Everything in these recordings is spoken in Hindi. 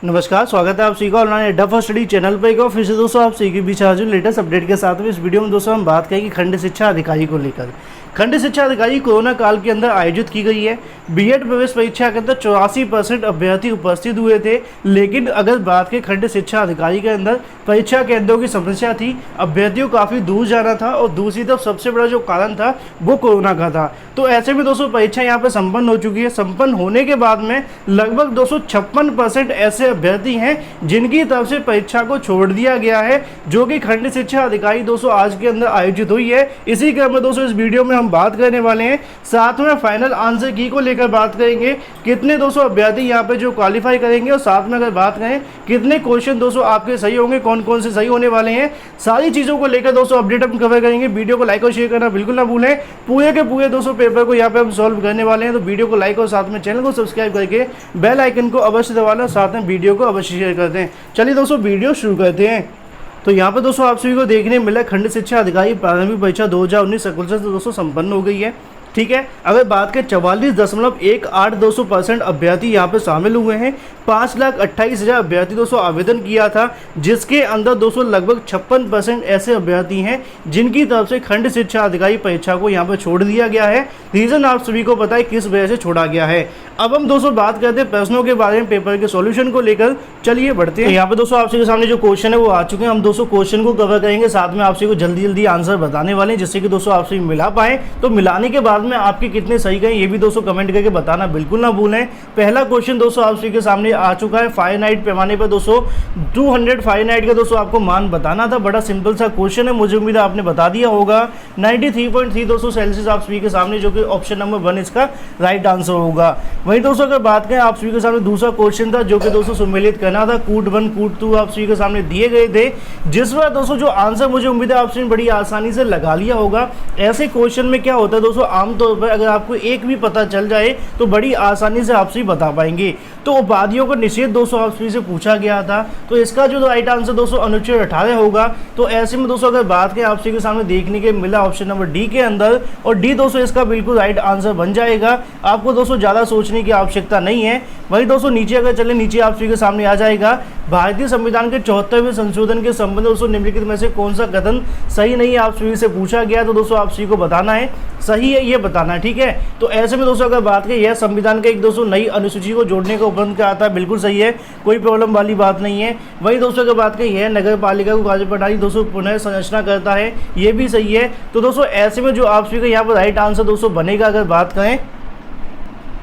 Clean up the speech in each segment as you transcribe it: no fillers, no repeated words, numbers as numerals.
नमस्कार, स्वागत है आप सभी का ऑनलाइन अड्डा फॉर स्टडी चैनल पर। एक और फिर से दोस्तों आप सभी के बीच हाजिर लेटेस्ट अपडेट के साथ में। इस वीडियो में दोस्तों हम बात करेंगे खंड शिक्षा अधिकारी को लेकर। खंड शिक्षा अधिकारी कोरोना काल के अंदर आयोजित की गई है। बीएड प्रवेश परीक्षा के अंदर 84% अभ्यर्थी उपस्थित हुए थे, लेकिन अगर बात करें खंड शिक्षा अधिकारी के अंदर परीक्षा केंद्रों की समस्या थी, अभ्यर्थियों को काफ़ी दूर जाना था और दूसरी तरफ सबसे बड़ा जो कारण था वो कोरोना का था। तो ऐसे में दोस्तों परीक्षा यहाँ पर संपन्न हो चुकी है। संपन्न होने के बाद में लगभग 256% ऐसे अभ्यर्थी हैं जिनकी तरफ से परीक्षा को छोड़ दिया गया है, जो कि खंड शिक्षा अधिकारी दोस्तों आज के अंदर आयोजित हुई है। इसी क्रम में दोस्तों इस वीडियो में हम बात करने वाले हैं। साथ में फाइनल आंसर की को लेकर बात करेंगे, कितने दोस्तों अभ्यर्थी यहाँ पे जो क्वालिफाई करेंगे, और साथ में अगर बात करें कितने क्वेश्चन दोस्तों आपके सही होंगे, कौन कौन से सही होने वाले हैं, सारी चीज़ों को लेकर दोस्तों अपडेट हम कवर करेंगे। वीडियो को लाइक और शेयर करना बिल्कुल ना भूलें। पूरे के पूरे दोस्तों पेपर को यहाँ पे हम सॉल्व करने वाले हैं, तो वीडियो को लाइक और साथ में चैनल को सब्सक्राइब करके बेल आइकन को अवश्य दबा लें, साथ में वीडियो को अवश्य शेयर कर दें। चलिए दोस्तों वीडियो शुरू करते हैं। तो यहाँ पर दोस्तों आप सभी को देखने मिला खंड शिक्षा अधिकारी प्रारंभिक परीक्षा 2019 से दोस्तों संपन्न हो गई है। ठीक है, अगर बात करें 44.182% अभ्यर्थी यहाँ पे शामिल हुए हैं। 5,28,000 अभ्यर्थी दोस्तों आवेदन किया था, जिसके अंदर दोस्तों लगभग 56% ऐसे अभ्यर्थी हैं जिनकी तरफ से खंड शिक्षा अधिकारी परीक्षा को यहाँ पर छोड़ दिया गया है। रीज़न आप सभी को पता है किस वजह से छोड़ा गया है। अब हम दोस्तों बात करते हैं प्रश्नों के बारे में, पेपर के सॉल्यूशन को लेकर। चलिए बढ़ते हैं। यहाँ पे दोस्तों आप सभी के सामने जो क्वेश्चन है वो आ चुके हैं। हम दोस्तों क्वेश्चन को कवर करेंगे, साथ में आप सभी को जल्दी जल्दी आंसर बताने वाले हैं, जिससे कि दोस्तों आप सभी मिला पाए। तो मिलाने के बाद में आपके कितने सही गए ये भी दोस्तों कमेंट करके बताना बिल्कुल ना भूलें। पहला क्वेश्चन दोस्तों आप सभी के सामने आ चुका है। फारेनहाइट पैमाने पर दोस्तों 200 फारेनहाइट का दोस्तों आपको मान बताना था। बड़ा सिंपल सा क्वेश्चन है, मुझे उम्मीद है आपने बता दिया होगा। 93.3 दोस्तों सेल्सियस आप सभी के सामने, जो कि ऑप्शन नंबर 1 इसका राइट आंसर होगा। वहीं दोस्तों अगर बात करें आप सभी के सामने दूसरा क्वेश्चन था, जो कि दोस्तों सम्मिलित करना था। कूट 1 कूट 2 आप सभी के सामने दिए गए थे, जिस पर दोस्तों जो आंसर मुझे उम्मीद है आप सभी बड़ी आसानी से लगा लिया होगा। ऐसे क्वेश्चन में क्या होता है दोस्तों, आमतौर पर अगर आपको एक भी पता चल जाए तो बड़ी आसानी से आप सभी बता पाएंगे। तो उपाधियों का निषेध दोस्तों आप सभी से पूछा गया था, तो इसका जो राइट आंसर दोस्तों अनुच्छेद 18 होगा। तो ऐसे में दोस्तों अगर बात करें आप सभी के सामने देखने के मिला ऑप्शन नंबर डी के अंदर, और डी दोस्तों इसका बिल्कुल राइट आंसर बन जाएगा। आपको दोस्तों ज़्यादा सोचने की आवश्यकता नहीं है। वही दोस्तों नीचे अगर चले, नीचे आप सभी के सामने आ जाएगा, भारतीय संविधान के 74वें संशोधन के संबंध दोस्तों निम्नलिखित में से कौन सा कथन सही नहीं है आप सभी से पूछा गया। तो दोस्तों आप सभी को बताना है सही है ये बताना है। ठीक है, तो ऐसे में दोस्तों अगर बात करें, यह संविधान का एक दोस्तों नई अनुसूची को जोड़ने का उपबंध का आता है, बिल्कुल सही है, कोई प्रॉब्लम वाली बात नहीं है। वही दोस्तों अगर बात करें, यह नगर पालिका को कार्य प्रणाली दोस्तों पुनः संरचना करता है, ये भी सही है। तो दोस्तों ऐसे में जो आप सभी का यहाँ पर राइट आंसर दोस्तों बनेगा, अगर बात करें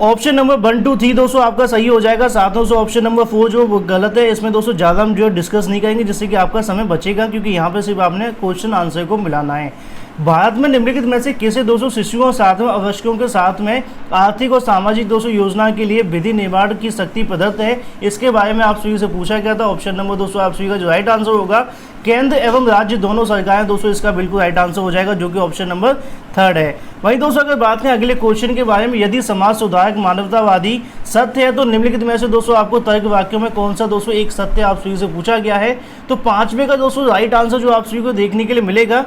ऑप्शन नंबर 1 2 3 दोस्तों आपका सही हो जाएगा। साथ में ऑप्शन नंबर 4 जो गलत है, इसमें दोस्तों ज़्यादा हम जो डिस्कस नहीं करेंगे, जिससे कि आपका समय बचेगा, क्योंकि यहाँ पे सिर्फ आपने क्वेश्चन आंसर को मिलाना है। भारत में निम्नलिखित में से किसे दोस्तों शिशुओं और साथ में आवश्यकों के साथ में आर्थिक और सामाजिक दोस्तों योजना के लिए विधि निर्माण की शक्ति प्रदत्त है, इसके बारे में आप सभी से पूछा गया था। ऑप्शन नंबर दोस्तों आप सभी का जो राइट आंसर होगा, केंद्र एवं राज्य दोनों सरकारें दोस्तों इसका बिल्कुल राइट आंसर हो जाएगा, जो कि ऑप्शन नंबर 3 है। वहीं दोस्तों अगर बात करें अगले क्वेश्चन के बारे में, यदि समाज सुधारक मानवतावादी सत्य है तो निम्नलिखित में से दोस्तों आपको तर्क वाक्यों में कौन सा दोस्तों एक सत्य आप सभी से पूछा गया है। तो 5वें का दोस्तों राइट आंसर जो आप सभी को देखने के लिए मिलेगा,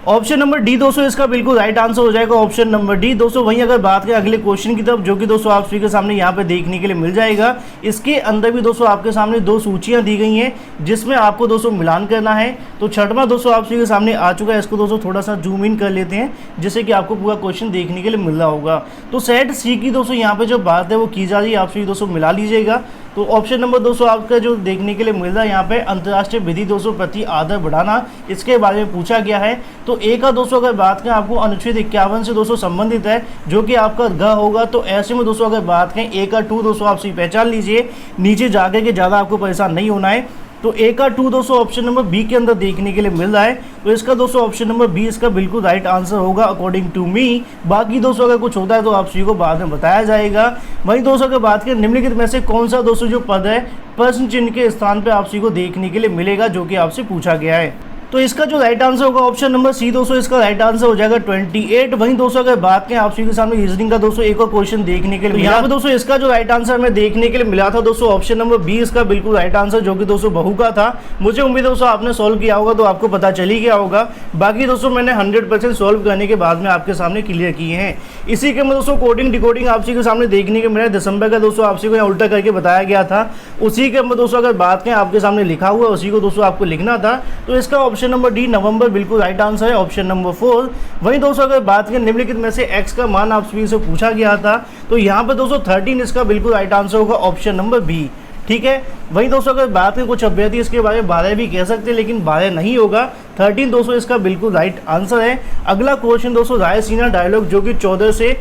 ऑप्शन नंबर डी दोस्तों इसका बिल्कुल राइट आंसर हो जाएगा, ऑप्शन नंबर डी दोस्तों। वहीं अगर बात करें अगले क्वेश्चन की तरफ, जो कि दोस्तों आप सभी के सामने यहाँ पे देखने के लिए मिल जाएगा, इसके अंदर भी दोस्तों आपके सामने 2 सूचियाँ दी गई हैं, जिसमें आपको दोस्तों मिलान करना है। तो 6वां दोस्तों आप सभी के सामने आ चुका है, इसको दोस्तों थोड़ा सा जूम इन कर लेते हैं, जिससे कि आपको पूरा क्वेश्चन देखने के लिए मिल रहा होगा। तो सेट सी की दोस्तों यहाँ पे जो बात है वो की जा रही है, आप सभी दोस्तों मिला लीजिएगा। तो ऑप्शन नंबर दोस्तों आपका जो देखने के लिए मिल रहा है यहाँ पे, अंतर्राष्ट्रीय विधि दोस्तों प्रति आदर बढ़ाना, इसके बारे में पूछा गया है। तो ए का दोस्तों अगर बात करें आपको अनुच्छेद 51 से दोस्तों संबंधित है, जो कि आपका ग होगा। तो ऐसे में दोस्तों अगर बात करें ए का 2 दोस्तों आप सही पहचान लीजिए, नीचे जाकर के ज़्यादा आपको परेशान नहीं होना है। तो ए का 2 दोस्तों ऑप्शन नंबर बी के अंदर देखने के लिए मिल रहा है, तो इसका दोस्तों ऑप्शन नंबर बी इसका बिल्कुल राइट आंसर होगा अकॉर्डिंग टू मी। बाकी दोस्तों अगर कुछ होता है तो आप सभी को बाद में बताया जाएगा। वहीं दोस्तों अगर बात करें निम्नलिखित में से कौन सा दोस्तों जो पद है प्रश्न चिन्ह के स्थान पर आप सभी को देखने के लिए मिलेगा, जो कि आपसे पूछा गया है। तो इसका जो राइट आंसर होगा ऑप्शन नंबर सी दोस्तों, इसका राइट आंसर हो जाएगा 28। वहीं दोस्तों अगर बात करें आप सभी के सामने रीजनिंग का दोस्तों एक और क्वेश्चन देखने के लिए यहाँ पे दोस्तों इसका जो राइट आंसर हमें देखने के लिए मिला था दोस्तों ऑप्शन नंबर बी इसका बिल्कुल राइट आंसर, जो कि दोस्तों बहू का था। मुझे उम्मीद है दोस्तों आपने सॉल्व किया होगा तो आपको पता चल ही गया होगा। बाकी दोस्तों मैंने 100% सॉल्व करने के बाद में आपके सामने क्लियर किए हैं। इसी के में दोस्तों कोडिंग डिकोडिंग आप सभी के सामने देखने के मिला दिसंबर का दोस्तों आप सभी को यहाँ उल्टा करके बताया गया था। उसी के में दोस्तों अगर बात करें आपके सामने लिखा हुआ उसी को दोस्तों आपको लिखना था। तो इसका ऑप्शन नंबर डी नवंबर बिल्कुल राइट आंसर है, ऑप्शन नंबर 4। वहीं दोस्तों अगर बात करें निम्नलिखित में से एक्स का मान आप सभी से पूछा गया था, तो यहाँ पे दोस्तों 13 इसका बिल्कुल राइट आंसर होगा, ऑप्शन नंबर बी। ठीक है। वहीं दोस्तों अगर बात करें कुछ अभ्यर्थी इसके बारे में 12 भी कह सकते हैं, लेकिन 12 नहीं होगा, 13 दोस्तों इसका बिल्कुल राइट आंसर है। अगला क्वेश्चन दोस्तों रायसीना डायलॉग जो कि 14 से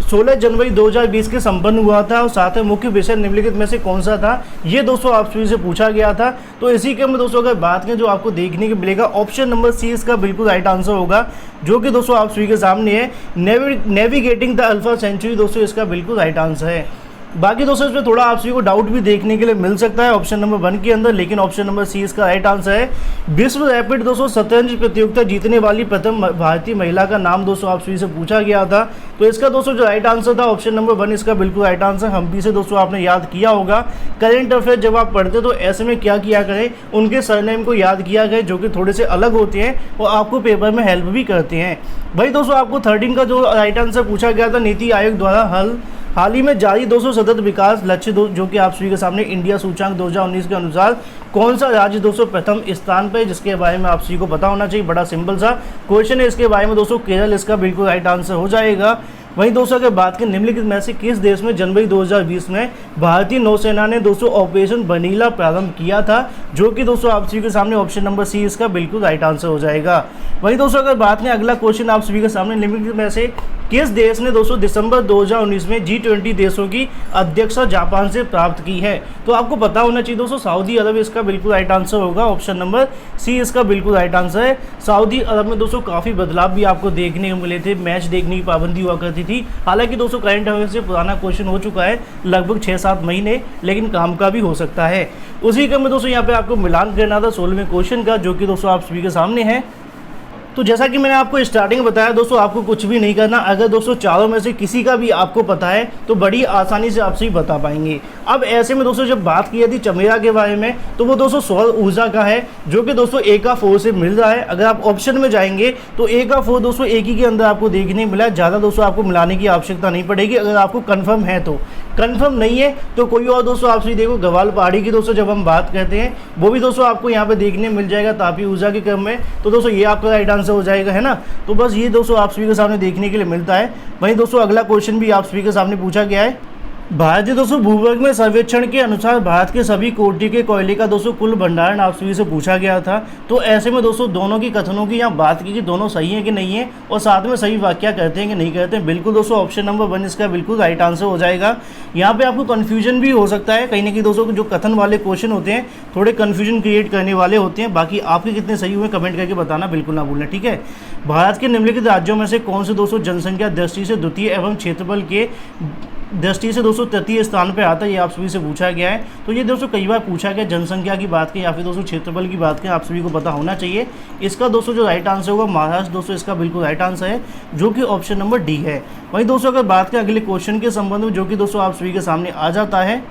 16 जनवरी 2020 के संपन्न हुआ था और साथ में मुख्य विषय निम्नलिखित में से कौन सा था, ये दोस्तों आप सभी से पूछा गया था। तो इसी के में दोस्तों अगर बात करें जो आपको देखने को मिलेगा ऑप्शन नंबर सी इसका बिल्कुल राइट आंसर होगा, जो कि दोस्तों आप सभी के सामने है नेविगेटिंग द अल्फा सेंचुरी दोस्तों इसका बिल्कुल राइट आंसर है। बाकी दोस्तों इसमें थोड़ा आप सभी को डाउट भी देखने के लिए मिल सकता है ऑप्शन नंबर 1 के अंदर, लेकिन ऑप्शन नंबर सी इसका राइट आंसर है। विश्व रैपिड दोस्तों शतरंज प्रतियोगिता जीतने वाली प्रथम भारतीय महिला का नाम दोस्तों आप सभी से पूछा गया था। तो इसका दोस्तों जो राइट आंसर था ऑप्शन नंबर 1 इसका बिल्कुल राइट आंसर। हम्पी से दोस्तों आपने याद किया होगा, करेंट अफेयर जब आप पढ़ते तो ऐसे में क्या किया करें, उनके सरनेम को याद किया गया जो कि थोड़े से अलग होते हैं और आपको पेपर में हेल्प भी करते हैं। भाई दोस्तों आपको 13 का जो राइट आंसर पूछा गया था नीति आयोग द्वारा हाल ही में जारी दोस्तों सतत विकास लक्ष्य जो कि आप सभी के सामने इंडिया सूचकांक 2019 के अनुसार कौन सा राज्य दोस्तों प्रथम स्थान पे, जिसके बारे में आप सभी को पता होना चाहिए। बड़ा सिंपल सा क्वेश्चन है इसके बारे में दोस्तों, केरल इसका बिल्कुल राइट आंसर हो जाएगा। वहीं दोस्तों अगर बात करें निम्नलिखित में से किस देश में जनवरी 2020 में भारतीय नौसेना ने दोस्तों ऑपरेशन बनीला प्रारंभ किया था, जो कि दोस्तों आप सभी के सामने ऑप्शन नंबर सी इसका बिल्कुल राइट आंसर हो जाएगा। वहीं दोस्तों अगर बात करें अगला क्वेश्चन आप सभी के सामने निम्नलिखित में से किस देश ने दोस्तों दिसंबर 2019 में G20 देशों की अध्यक्षता जापान से प्राप्त की है, तो आपको पता होना चाहिए दोस्तों सऊदी अरब इसका बिल्कुल राइट आंसर होगा, ऑप्शन नंबर सी इसका बिल्कुल राइट आंसर है। सऊदी अरब में दोस्तों काफ़ी बदलाव भी आपको देखने को मिले थे, मैच देखने की पाबंदी हुआ करती थी। हालांकि दोस्तों करंट अफेयर से पुराना क्वेश्चन हो चुका है लगभग 6-7 महीने, लेकिन काम का भी हो सकता है। उसी क्रम में दोस्तों यहाँ पे आपको मिलान करना था 16वें क्वेश्चन का, जो कि दोस्तों आप सभी के सामने है। तो जैसा कि मैंने आपको स्टार्टिंग में बताया दोस्तों आपको कुछ भी नहीं करना, अगर दोस्तों चारों में से किसी का भी आपको पता है तो बड़ी आसानी से आप सही बता पाएंगे। अब ऐसे में दोस्तों जब बात की थी चमेरा के बारे में, तो वो दोस्तों सौर ऊर्जा का है, जो कि दोस्तों A4 से मिल रहा है। अगर आप ऑप्शन में जाएंगे तो A4 दोस्तों एक ही के अंदर आपको देखने मिला, ज़्यादा दोस्तों आपको मिलाने की आवश्यकता नहीं पड़ेगी अगर आपको कन्फर्म है तो। कन्फर्म नहीं है तो कोई और दोस्तों आप सही देखो गवाल पहाड़ी की दोस्तों जब हम बात करते हैं वो भी दोस्तों आपको यहाँ पे देखने मिल जाएगा तापी ऊर्जा के क्रम में, तो दोस्तों ये आपका राइट आंसर हो जाएगा, है ना। तो बस ये दोस्तों आप सभी के सामने देखने के लिए मिलता है। वहीं दोस्तों अगला क्वेश्चन भी आप सभी के सामने पूछा गया है। भारतीय दोस्तों भूवर्ग में सर्वेक्षण के अनुसार भारत के सभी कोटि के कोयले का दोस्तों कुल भंडारण आप सभी से पूछा गया था। तो ऐसे में दोस्तों दोनों की कथनों की यहाँ बात की कि दोनों सही है कि नहीं है और साथ में सही व्याख्या करते हैं कि नहीं करते हैं। बिल्कुल दोस्तों ऑप्शन नंबर 1 इसका बिल्कुल राइट आंसर हो जाएगा। यहाँ पे आपको कन्फ्यूजन भी हो सकता है कहीं ना कहीं दोस्तों, जो कथन वाले क्वेश्चन होते हैं थोड़े कन्फ्यूजन क्रिएट करने वाले होते हैं। बाकी आपके कितने सही हुए कमेंट करके बताना बिल्कुल ना भूलें, ठीक है। भारत के निम्नलिखित राज्यों में से कौन से दोस्तों जनसंख्या दृष्टि से द्वितीय एवं क्षेत्रफल के दृष्टि से दोस्तों तृतीय स्थान पे आता है, ये आप सभी से पूछा गया है। तो ये दोस्तों कई बार पूछा गया, जनसंख्या की बात की या फिर दोस्तों क्षेत्रफल की बात की, आप सभी को पता होना चाहिए। इसका दोस्तों जो राइट आंसर होगा महाराष्ट्र दोस्तों इसका बिल्कुल राइट आंसर है, जो कि ऑप्शन नंबर डी है। वहीं दोस्तों अगर बात करें अगले क्वेश्चन के संबंध में, जो कि दोस्तों आप सभी के सामने आ जाता है,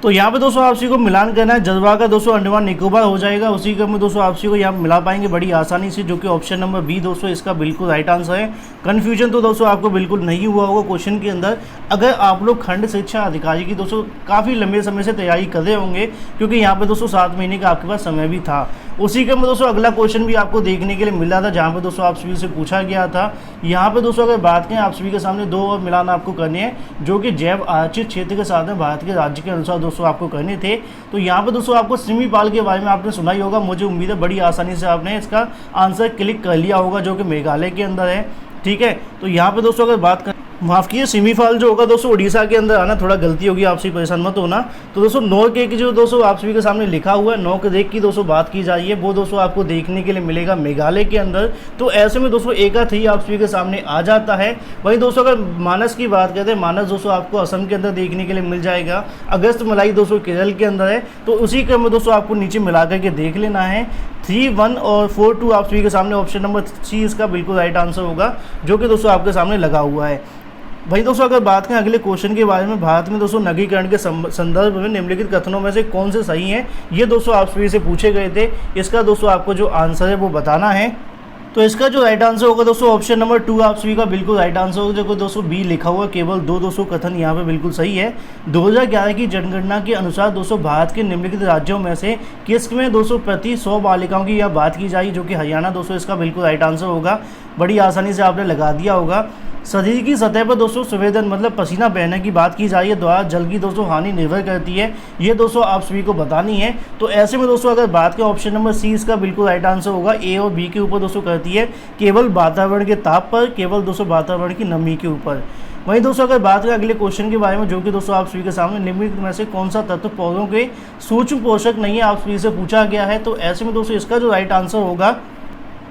तो यहाँ पे दोस्तों आप सभी को मिलान करना है। जज्बा का दोस्तों अंडमान निकोबार हो जाएगा, उसी क्रम में दोस्तों आप सभी को यहाँ मिला पाएंगे बड़ी आसानी से, जो कि ऑप्शन नंबर बी दोस्तों इसका बिल्कुल राइट आंसर है। कन्फ्यूजन तो दोस्तों आपको बिल्कुल नहीं हुआ होगा क्वेश्चन के अंदर। अगर आप लोग खंड शिक्षा अधिकारी की दोस्तों काफ़ी लंबे समय से तैयारी कर रहे होंगे, क्योंकि यहाँ पे दोस्तों 7 महीने का आपके पास समय भी था। उसी क्रम में दोस्तों अगला क्वेश्चन भी आपको देखने के लिए मिल रहा था, जहाँ पे दोस्तों आप सभी से पूछा गया था। यहाँ पे दोस्तों अगर बात करें आप सभी के सामने 2 और मिलान आपको करने हैं, जो कि जैव आरक्षित क्षेत्र के साथ में भारत के राज्य के अनुसार दोस्तों आपको करने थे। तो यहाँ पे दोस्तों आपको सिमीपाल के बारे में आपने सुना ही होगा, मुझे उम्मीद है बड़ी आसानी से आपने इसका आंसर क्लिक कर लिया होगा, जो कि मेघालय के अंदर है, ठीक है। तो यहाँ पे दोस्तों अगर बात करें, माफ़ कीजिए सिमीफाल जो होगा दोस्तों उड़ीसा के अंदर आना, थोड़ा गलती होगी, आपसे परेशान मत होना। तो दोस्तों नॉर्क की जो दोस्तों आप सभी के सामने लिखा हुआ है, नॉर्क रेक की दोस्तों बात की जा रही है, वो दोस्तों आपको देखने के लिए मिलेगा मेघालय के अंदर। तो ऐसे में दोस्तों एक थी आप सभी के सामने आ जाता है। वहीं दोस्तों अगर मानस की बात करते हैं, मानस दोस्तों आपको असम के अंदर देखने के लिए मिल जाएगा। अगस्त मलाई दोस्तों केरल के अंदर है। तो उसी क्रम में दोस्तों आपको नीचे मिला करके देख लेना है। 3, 1 और 4, 2 आप सभी के सामने ऑप्शन नंबर सी इसका बिल्कुल राइट आंसर होगा, जो कि दोस्तों आपके सामने लगा हुआ है। भाई दोस्तों अगर बात करें अगले क्वेश्चन के बारे में, भारत में दोस्तों नगरीकरण के संदर्भ में निम्नलिखित कथनों में से कौन से सही हैं, ये दोस्तों आप सभी से पूछे गए थे। इसका दोस्तों आपको जो आंसर है वो बताना है। तो इसका जो राइट आंसर होगा दोस्तों ऑप्शन नंबर 2 आप सभी का बिल्कुल राइट आंसर होगा, जो दोस्तों बी लिखा हुआ। केवल 2 दोस्तों कथन यहाँ पे बिल्कुल सही है। 2011 की जनगणना के अनुसार दोस्तों भारत के निम्नलिखित राज्यों में से किसमें दोस्तों प्रति 100 बालिकाओं की यह बात की जाए, जो कि हरियाणा दोस्तों इसका बिल्कुल राइट आंसर होगा। बड़ी आसानी से आपने लगा दिया होगा। शरीर की सतह पर दोस्तों संवेदन मतलब पसीना बहने की बात की जा रही है, द्वारा जल की दोस्तों हानि निर्भर करती है, ये दोस्तों आप सभी को बतानी है। तो ऐसे में दोस्तों अगर बात करें ऑप्शन नंबर सी इसका बिल्कुल राइट आंसर होगा। ए और बी के ऊपर दोस्तों करती है केवल वातावरण के ताप पर, केवल दोस्तों वातावरण की नमी के ऊपर। वहीं दोस्तों अगर बात करें अगले क्वेश्चन के बारे में, जो कि दोस्तों आप सभी के सामने निम्नलिखित में से कौन सा तत्व पौधों के सूक्ष्म पोषक नहीं है, आप सभी से पूछा गया है। तो ऐसे में दोस्तों इसका जो राइट आंसर होगा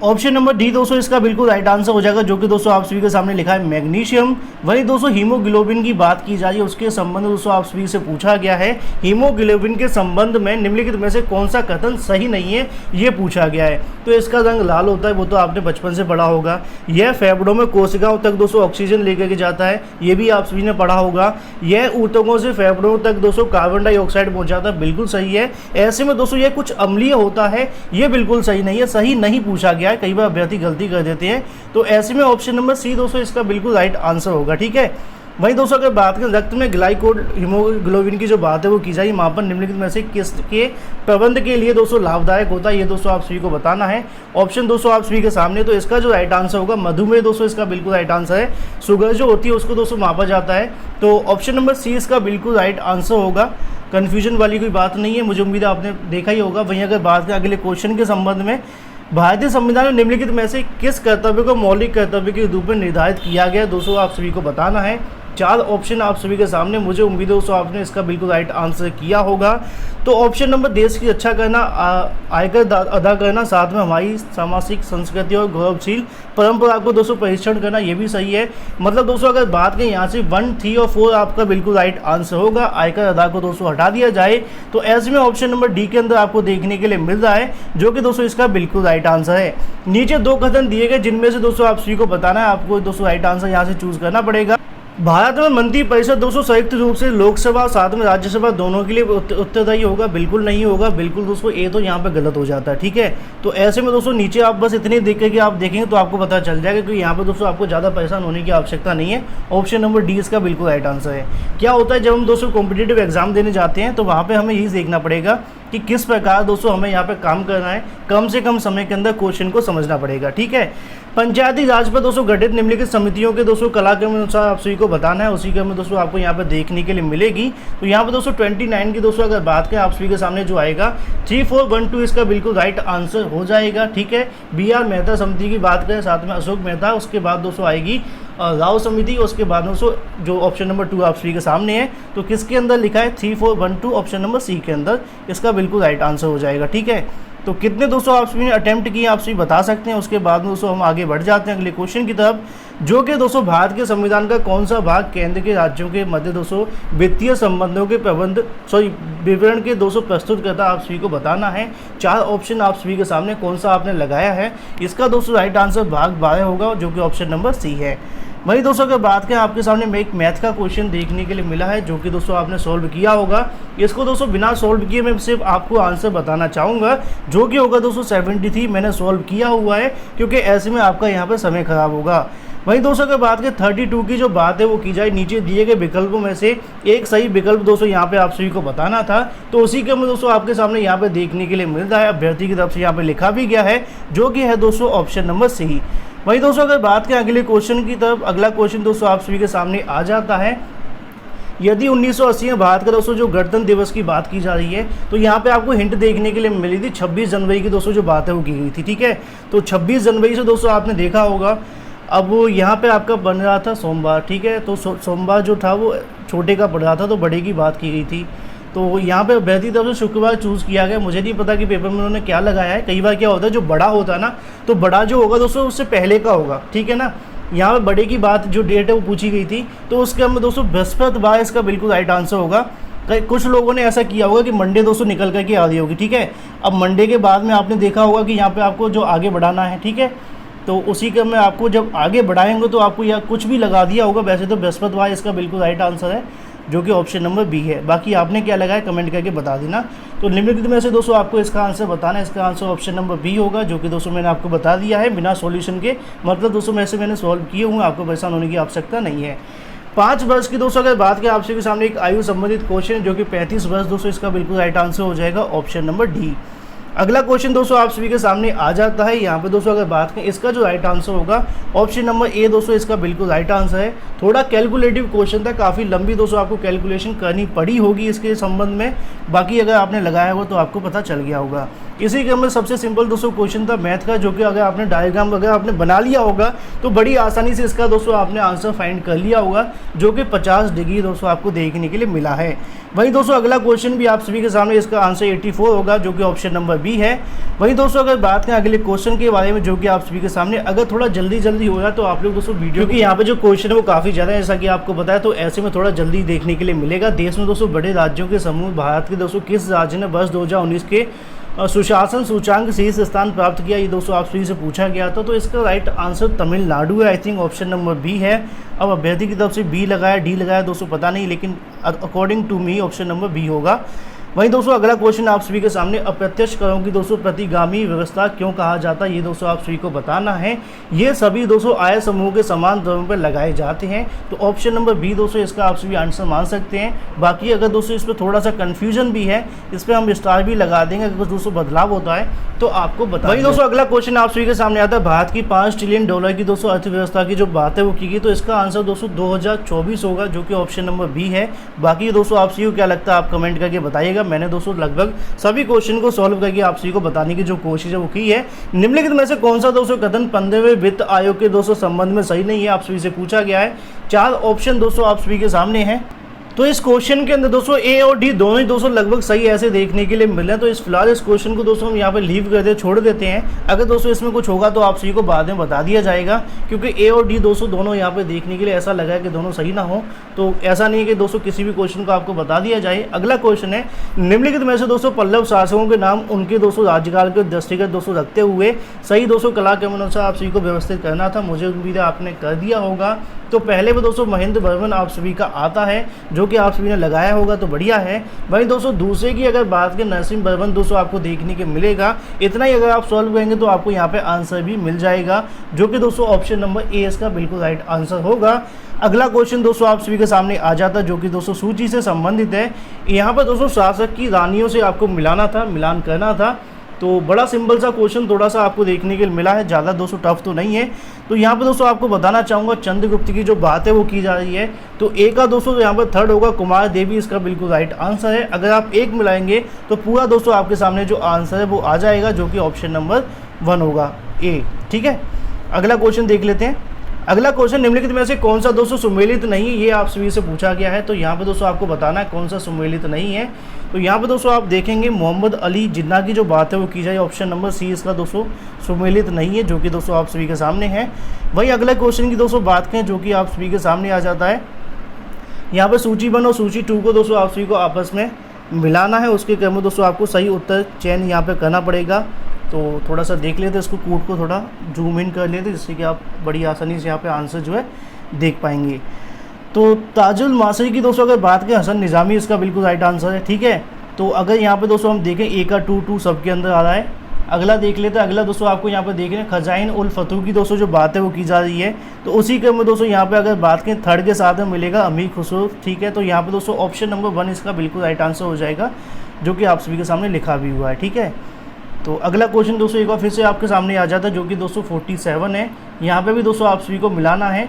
ऑप्शन नंबर डी दोस्तों इसका बिल्कुल राइट आंसर हो जाएगा, जो कि दोस्तों आप सभी के सामने लिखा है मैग्नीशियम। वहीं दोस्तों हीमोग्लोबिन की बात की जा रही है, उसके संबंध में दोस्तों आप सभी से पूछा गया है। हीमोग्लोबिन के संबंध में निम्नलिखित में से कौन सा कथन सही नहीं है, ये पूछा गया है। तो इसका रंग लाल होता है, वो तो आपने बचपन से पढ़ा होगा। यह फेफड़ों में कोशिकाओं तक दोस्तों ऑक्सीजन लेकर के जाता है, ये भी आप सभी ने पढ़ा होगा। यह ऊतकों से फेफड़ों तक दोस्तों कार्बन डाइऑक्साइड पहुंचाता है, बिल्कुल सही है। ऐसे में दोस्तों यह कुछ अम्लीय होता है, ये बिल्कुल सही नहीं है, सही नहीं पूछा गया है। कई बार अभ्यर्थी गलती कर देते हैं। तो ऐसे में ऑप्शन नंबर सी दोस्तों इसका बिल्कुल राइट आंसर होगा, ठीक है। वहीं दोस्तों अगर बात करें रक्त में ग्लाइकोड हीमोग्लोबिन की जो बात है वो की जाए, मापन निम्नलिखित में से किसके प्रबंध के लिए दोस्तों लाभदायक होता है, ये दोस्तों आप सभी को बताना है। ऑप्शन दोस्तों आप सभी के सामने, तो इसका जो राइट आंसर होगा मधुमेह दोस्तों इसका बिल्कुल राइट आंसर है। शुगर जो होती है उसको दोस्तों मापा जाता है। तो ऑप्शन नंबर सी इसका बिल्कुल राइट आंसर होगा। कन्फ्यूजन वाली कोई बात नहीं है, मुझे उम्मीद है आपने देखा ही होगा। वहीं अगर बात करें अगले क्वेश्चन के संबंध में, भारतीय संविधान में निम्नलिखित में से किस कर्तव्य को मौलिक कर्तव्य के रूप में निर्धारित किया गया, दोस्तों आप सभी को बताना है। 4 ऑप्शन आप सभी के सामने, मुझे उम्मीद है दोस्तों आपने इसका बिल्कुल राइट आंसर किया होगा। तो ऑप्शन नंबर देश की रक्षा करना, आयकर अदा करना, साथ में हमारी सामाजिक संस्कृति और गौरवशील परंपरा को दोस्तों परीक्षण करना, ये भी सही है। मतलब दोस्तों अगर बात करें यहाँ से 1, 3 और 4 आपका बिल्कुल राइट आंसर होगा। आयकर अदा को दोस्तों हटा दिया जाए तो ऐसे में ऑप्शन नंबर डी के अंदर आपको देखने के लिए मिल रहा है, जो कि दोस्तों इसका बिल्कुल राइट आंसर है। नीचे 2 कथन दिए गए, जिनमें से दोस्तों आप सभी को बताना है, आपको दोस्तों राइट आंसर यहाँ से चूज करना पड़ेगा। भारत में मंत्रिपरिषद दोस्तों संयुक्त रूप से लोकसभा साथ में राज्यसभा दोनों के लिए उत्तरदायी होगा, बिल्कुल नहीं होगा। बिल्कुल दोस्तों ए तो यहाँ पे गलत हो जाता है, ठीक है। तो ऐसे में दोस्तों नीचे आप बस इतने देख के आप देखेंगे तो आपको पता चल जाएगा कि यहाँ पे दोस्तों आपको ज़्यादा परेशान होने की आवश्यकता नहीं है। ऑप्शन नंबर डी इसका बिल्कुल राइट आंसर है। क्या होता है जब हम दोस्तों कॉम्पिटिटिव एग्जाम देने जाते हैं तो वहाँ पर हमें यही देखना पड़ेगा कि किस प्रकार दोस्तों हमें यहाँ पे काम करना है, कम से कम समय के अंदर क्वेश्चन को समझना पड़ेगा, ठीक है। पंचायती राज पर दोस्तों गठित निम्नलिखित समितियों के दोस्तों कलाक्रम अनुसार आप सभी को बताना है, उसी क्रम में दोस्तों आपको यहाँ पे देखने के लिए मिलेगी। तो यहाँ पे दोस्तों 29 की दोस्तों अगर बात करें आप सभी के सामने जो आएगा 3412 इसका बिल्कुल राइट आंसर हो जाएगा, ठीक है। BR मेहता समिति की बात करें, साथ में अशोक मेहता, उसके बाद दोस्तों आएगी राव समिति, उसके बाद दोस्तों जो ऑप्शन नंबर 2 आप सभी के सामने है, तो किसके अंदर लिखा है 3412 ऑप्शन नंबर सी के अंदर, इसका बिल्कुल राइट आंसर हो जाएगा, ठीक है। तो कितने दोस्तों आप सभी ने अटेम्प्ट किए आप सभी बता सकते हैं। उसके बाद में दोस्तों हम आगे बढ़ जाते हैं अगले क्वेश्चन की तरफ, जो कि दोस्तों भारत के संविधान का कौन सा भाग केंद्र के राज्यों के मध्य दोस्तों वित्तीय संबंधों के विवरण के दोस्तों प्रस्तुत करता, आप सभी को बताना है। 4 ऑप्शन आप सभी के सामने, कौन सा आपने लगाया है, इसका दोस्तों राइट आंसर भाग 12 होगा, जो कि ऑप्शन नंबर सी है। वहीं दोस्तों अगर बात करें आपके सामने में एक मैथ का क्वेश्चन देखने के लिए मिला है, जो कि दोस्तों आपने सॉल्व किया होगा। इसको दोस्तों बिना सॉल्व किए मैं सिर्फ आपको आंसर बताना चाहूँगा, जो कि होगा दोस्तों 73। मैंने सॉल्व किया हुआ है क्योंकि ऐसे में आपका यहाँ पर समय खराब होगा। वहीं दोस्तों अगर बात करें 32 की जो बात है वो की जाए, नीचे दिए गए विकल्पों में से एक सही विकल्प दोस्तों यहाँ पे आप सभी को बताना था, तो उसी के में दोस्तों आपके सामने यहाँ पे देखने के लिए मिल रहा है, अभ्यर्थी की तरफ से यहाँ पे लिखा भी गया है, जो कि है दोस्तों ऑप्शन नंबर सी। वहीं दोस्तों अगर बात करें अगले क्वेश्चन की तरफ, अगला क्वेश्चन दोस्तों आप सभी के सामने आ जाता है। यदि 1980 में भारत का दोस्तों जो गणतंत्र दिवस की बात की जा रही है, तो यहाँ पे आपको हिंट देखने के लिए मिली थी 26 जनवरी की दोस्तों जो बात है वो की गई थी, ठीक है। तो 26 जनवरी से दोस्तों आपने देखा होगा, अब यहाँ पे आपका बन रहा था सोमवार, ठीक है। तो सोमवार जो था वो छोटे का पड़ रहा था, तो बड़े की बात की गई थी। तो यहाँ पे अभ्यर्थी तरफ से शुक्रवार चूज़ किया गया। मुझे नहीं पता कि पेपर में उन्होंने क्या लगाया है। कई बार क्या होता है, जो बड़ा होता है ना, तो बड़ा जो होगा दोस्तों उससे पहले का होगा, ठीक है ना। यहाँ पे बड़े की बात जो डेट है वो पूछी गई थी, तो उसके अंदर दोस्तों बृहस्पतिवार इसका बिल्कुल राइट आंसर होगा। कुछ लोगों ने ऐसा किया होगा कि मंडे दोस्तों निकल करके आ रही होगी, ठीक है। अब मंडे के बाद में आपने देखा होगा कि यहाँ पे आपको जो आगे बढ़ाना है, ठीक है, तो उसी के में आपको जब आगे बढ़ाएंगे तो आपको या कुछ भी लगा दिया होगा। वैसे तो बृहस्पतिवार इसका बिल्कुल राइट आंसर है, जो कि ऑप्शन नंबर बी है। बाकी आपने क्या लगाया कमेंट करके बता देना। तो निम्नलिखित में से दोस्तों आपको इसका आंसर बताना है। इसका आंसर ऑप्शन नंबर बी होगा, जो कि दोस्तों मैंने आपको बता दिया है बिना सॉल्यूशन के। मतलब दोस्तों मैंने सॉल्व किए हुए, आपको परेशान होने की आवश्यकता नहीं है। 5 वर्ष की दोस्तों अगर बात करें आपसे के सामने एक आयु संबंधित क्वेश्चन, जो कि 35 वर्ष दोस्तों, इसका बिल्कुल राइट आंसर हो जाएगा ऑप्शन नंबर डी। अगला क्वेश्चन दोस्तों आप सभी के सामने आ जाता है। यहाँ पे दोस्तों अगर बात करें इसका जो राइट आंसर होगा ऑप्शन नंबर ए दोस्तों, इसका बिल्कुल राइट आंसर है। थोड़ा कैलकुलेटिव क्वेश्चन था, काफ़ी लंबी दोस्तों आपको कैलकुलेशन करनी पड़ी होगी इसके संबंध में। बाकी अगर आपने लगाया होगा तो आपको पता चल गया होगा। इसी के अंदर सबसे सिंपल दोस्तों क्वेश्चन था मैथ का, जो कि अगर आपने डायग्राम वगैरह आपने बना लिया होगा तो बड़ी आसानी से इसका दोस्तों आपने आंसर फाइंड कर लिया होगा, जो कि 50 डिग्री दोस्तों आपको देखने के लिए मिला है। वहीं दोस्तों अगला क्वेश्चन भी आप सभी के सामने, इसका आंसर 84 होगा, जो कि ऑप्शन नंबर बी है। वहीं दोस्तों अगर बात करें अगले क्वेश्चन के बारे में, जो कि आप सभी के सामने अगर थोड़ा जल्दी हो रहा तो आप लोग दोस्तों वीडियो, क्योंकि यहाँ पे जो क्वेश्चन है वो काफ़ी ज़्यादा है जैसा कि आपको बताया, तो ऐसे में थोड़ा जल्दी देखने के लिए मिलेगा। देश में दोस्तों बड़े राज्यों के समूह भारत के दोस्तों किस राज्य ने वर्ष 2019 के सुशासन सूचांक शीर्ष स्थान प्राप्त किया, ये दोस्तों आप सभी से पूछा गया था। तो इसका राइट आंसर तमिलनाडु है, I think option number B है। अब अभ्यर्थी की तरफ से बी लगाया डी लगाया दोस्तों पता नहीं, लेकिन according to me option number B होगा। वहीं दोस्तों अगला क्वेश्चन आप सभी के सामने, अप्रत्यक्ष करों की दोस्तों प्रतिगामी व्यवस्था क्यों कहा जाता है, ये दोस्तों आप सभी को बताना है। ये सभी दोस्तों आय समूह के समान दरों पर लगाए जाते हैं, तो ऑप्शन नंबर बी दोस्तों इसका आप सभी आंसर मान सकते हैं। बाकी अगर दोस्तों इस पर थोड़ा सा कन्फ्यूजन भी है, इस पर हम स्टार भी लगा देंगे, अगर दोस्तों बदलाव होता है तो आपको बता। वहीं दोस्तों अगला क्वेश्चन आप सभी के सामने आता है, भारत की $5 ट्रिलियन की दोस्तों अर्थव्यवस्था की जो बात है वो की गई, तो इसका आंसर दोस्तों 2024 होगा, जो कि ऑप्शन नंबर बी है। बाकी दोस्तों आप सभी को क्या लगता है आप कमेंट करके बताइएगा। मैंने दोस्तों लगभग सभी क्वेश्चन को सॉल्व करके आप सभी को बताने की जो कोशिश है वो की है। निम्नलिखित में से कौन सा दोस्तों कथन 15वें वित्त आयोग के दोस्तों संबंध में सही नहीं है, आप सभी से पूछा गया है। 4 ऑप्शन दोस्तों आप सभी के सामने हैं। तो इस क्वेश्चन के अंदर दोस्तों ए और डी दोनों ही दोस्तों लगभग सही ऐसे देखने के लिए मिल रहे हैं। तो इस फिलहाल इस क्वेश्चन को दोस्तों हम यहाँ पे लीव कर दे छोड़ देते हैं। अगर दोस्तों इसमें कुछ होगा तो आप सभी को बाद में बता दिया जाएगा, क्योंकि ए और डी दोस्तों दोनों यहाँ पे देखने के लिए ऐसा लगा है कि दोनों सही ना हो। तो ऐसा नहीं है कि दोस्तों किसी भी क्वेश्चन को आपको बता दिया जाए। अगला क्वेश्चन है, निम्नलिखित में से दोस्तों पल्लव शासकों के नाम उनके दोस्तों राज्यकाल के दृष्टिगत दोस्तों रखते हुए सही दोस्तों कला के अनुसार आप सभी को व्यवस्थित करना था। मुझे उम्मीद है आपने कर दिया होगा। तो पहले में दोस्तों महेंद्र वर्मन आप सभी का आता है, जो कि आप सभी ने लगाया होगा तो बढ़िया है। वहीं दोस्तों दूसरे की अगर बात करें नरसिंह वर्मन दोस्तों आपको देखने के मिलेगा। इतना ही अगर आप सॉल्व करेंगे तो आपको यहाँ पे आंसर भी मिल जाएगा, जो कि दोस्तों ऑप्शन नंबर ए इसका बिल्कुल राइट आंसर होगा। अगला क्वेश्चन दोस्तों आप सभी के सामने आ जाता है, जो कि दोस्तों सूची से संबंधित है। यहाँ पर दोस्तों शासक की रानियों से आपको मिलाना था, मिलान करना था। तो बड़ा सिंपल सा क्वेश्चन थोड़ा सा आपको देखने के लिए मिला है, ज़्यादा दोस्तों टफ तो नहीं है। तो यहाँ पे दोस्तों आपको बताना चाहूँगा चंद्रगुप्त की जो बात है वो की जा रही है। तो ए का दोस्तों यहाँ पर थर्ड होगा कुमार देवी, इसका बिल्कुल राइट आंसर है। अगर आप एक मिलाएंगे तो पूरा दोस्तों आपके सामने जो आंसर है वो आ जाएगा, जो कि ऑप्शन नंबर 1 होगा ए। ठीक है, अगला क्वेश्चन देख लेते हैं। अगला क्वेश्चन, निम्नलिखित में से कौन सा दोस्तों सुमेलित नहीं है, ये आप सभी से पूछा गया है। तो यहाँ पे दोस्तों आपको बताना है कौन सा सुमेलित नहीं है। तो यहाँ पे दोस्तों आप देखेंगे मोहम्मद अली जिन्ना की जो बात है वो की जाए, ऑप्शन नंबर सी इसका दोस्तों सुमेलित नहीं है, जो कि दोस्तों आप सभी के सामने है। वही अगला क्वेश्चन की दोस्तों बात करें, जो कि आप सभी के सामने आ जाता है। यहाँ पर सूची 1 और सूची 2 को दोस्तों आप सभी को आपस में मिलाना है। उसके क्रम में दोस्तों आपको सही उत्तर चयन यहाँ पर करना पड़ेगा। तो थोड़ा सा देख लेते, इसको कोड को थोड़ा जूम इन कर लेते, जिससे कि आप बड़ी आसानी से यहाँ पे आंसर जो है देख पाएंगे। तो ताजुल मासरी की दोस्तों अगर बात करें, हसन निज़ामी इसका बिल्कुल राइट आंसर है। ठीक है, तो अगर यहाँ पे दोस्तों हम देखें ए का 2 सबके अंदर आ रहा है। अगला देख लेते हैं। अगला दोस्तों आपको यहाँ पर देख रहे हैं खजाइन उल फतू की दोस्तों जो बात है वो की जा रही है। तो उसी क्रम में दोस्तों यहाँ पे अगर बात करें थर्ड के साथ में मिलेगा अमीर खुसरो। ठीक है, तो यहाँ पे दोस्तों ऑप्शन नंबर 1 इसका बिल्कुल राइट आंसर हो जाएगा, जो कि आप सभी के सामने लिखा भी हुआ है। ठीक है, तो अगला क्वेश्चन दोस्तों एक बार फिर से आपके सामने आ जाता है, जो कि दोस्तों 47 है। यहाँ पे भी दोस्तों आप सभी को मिलाना है।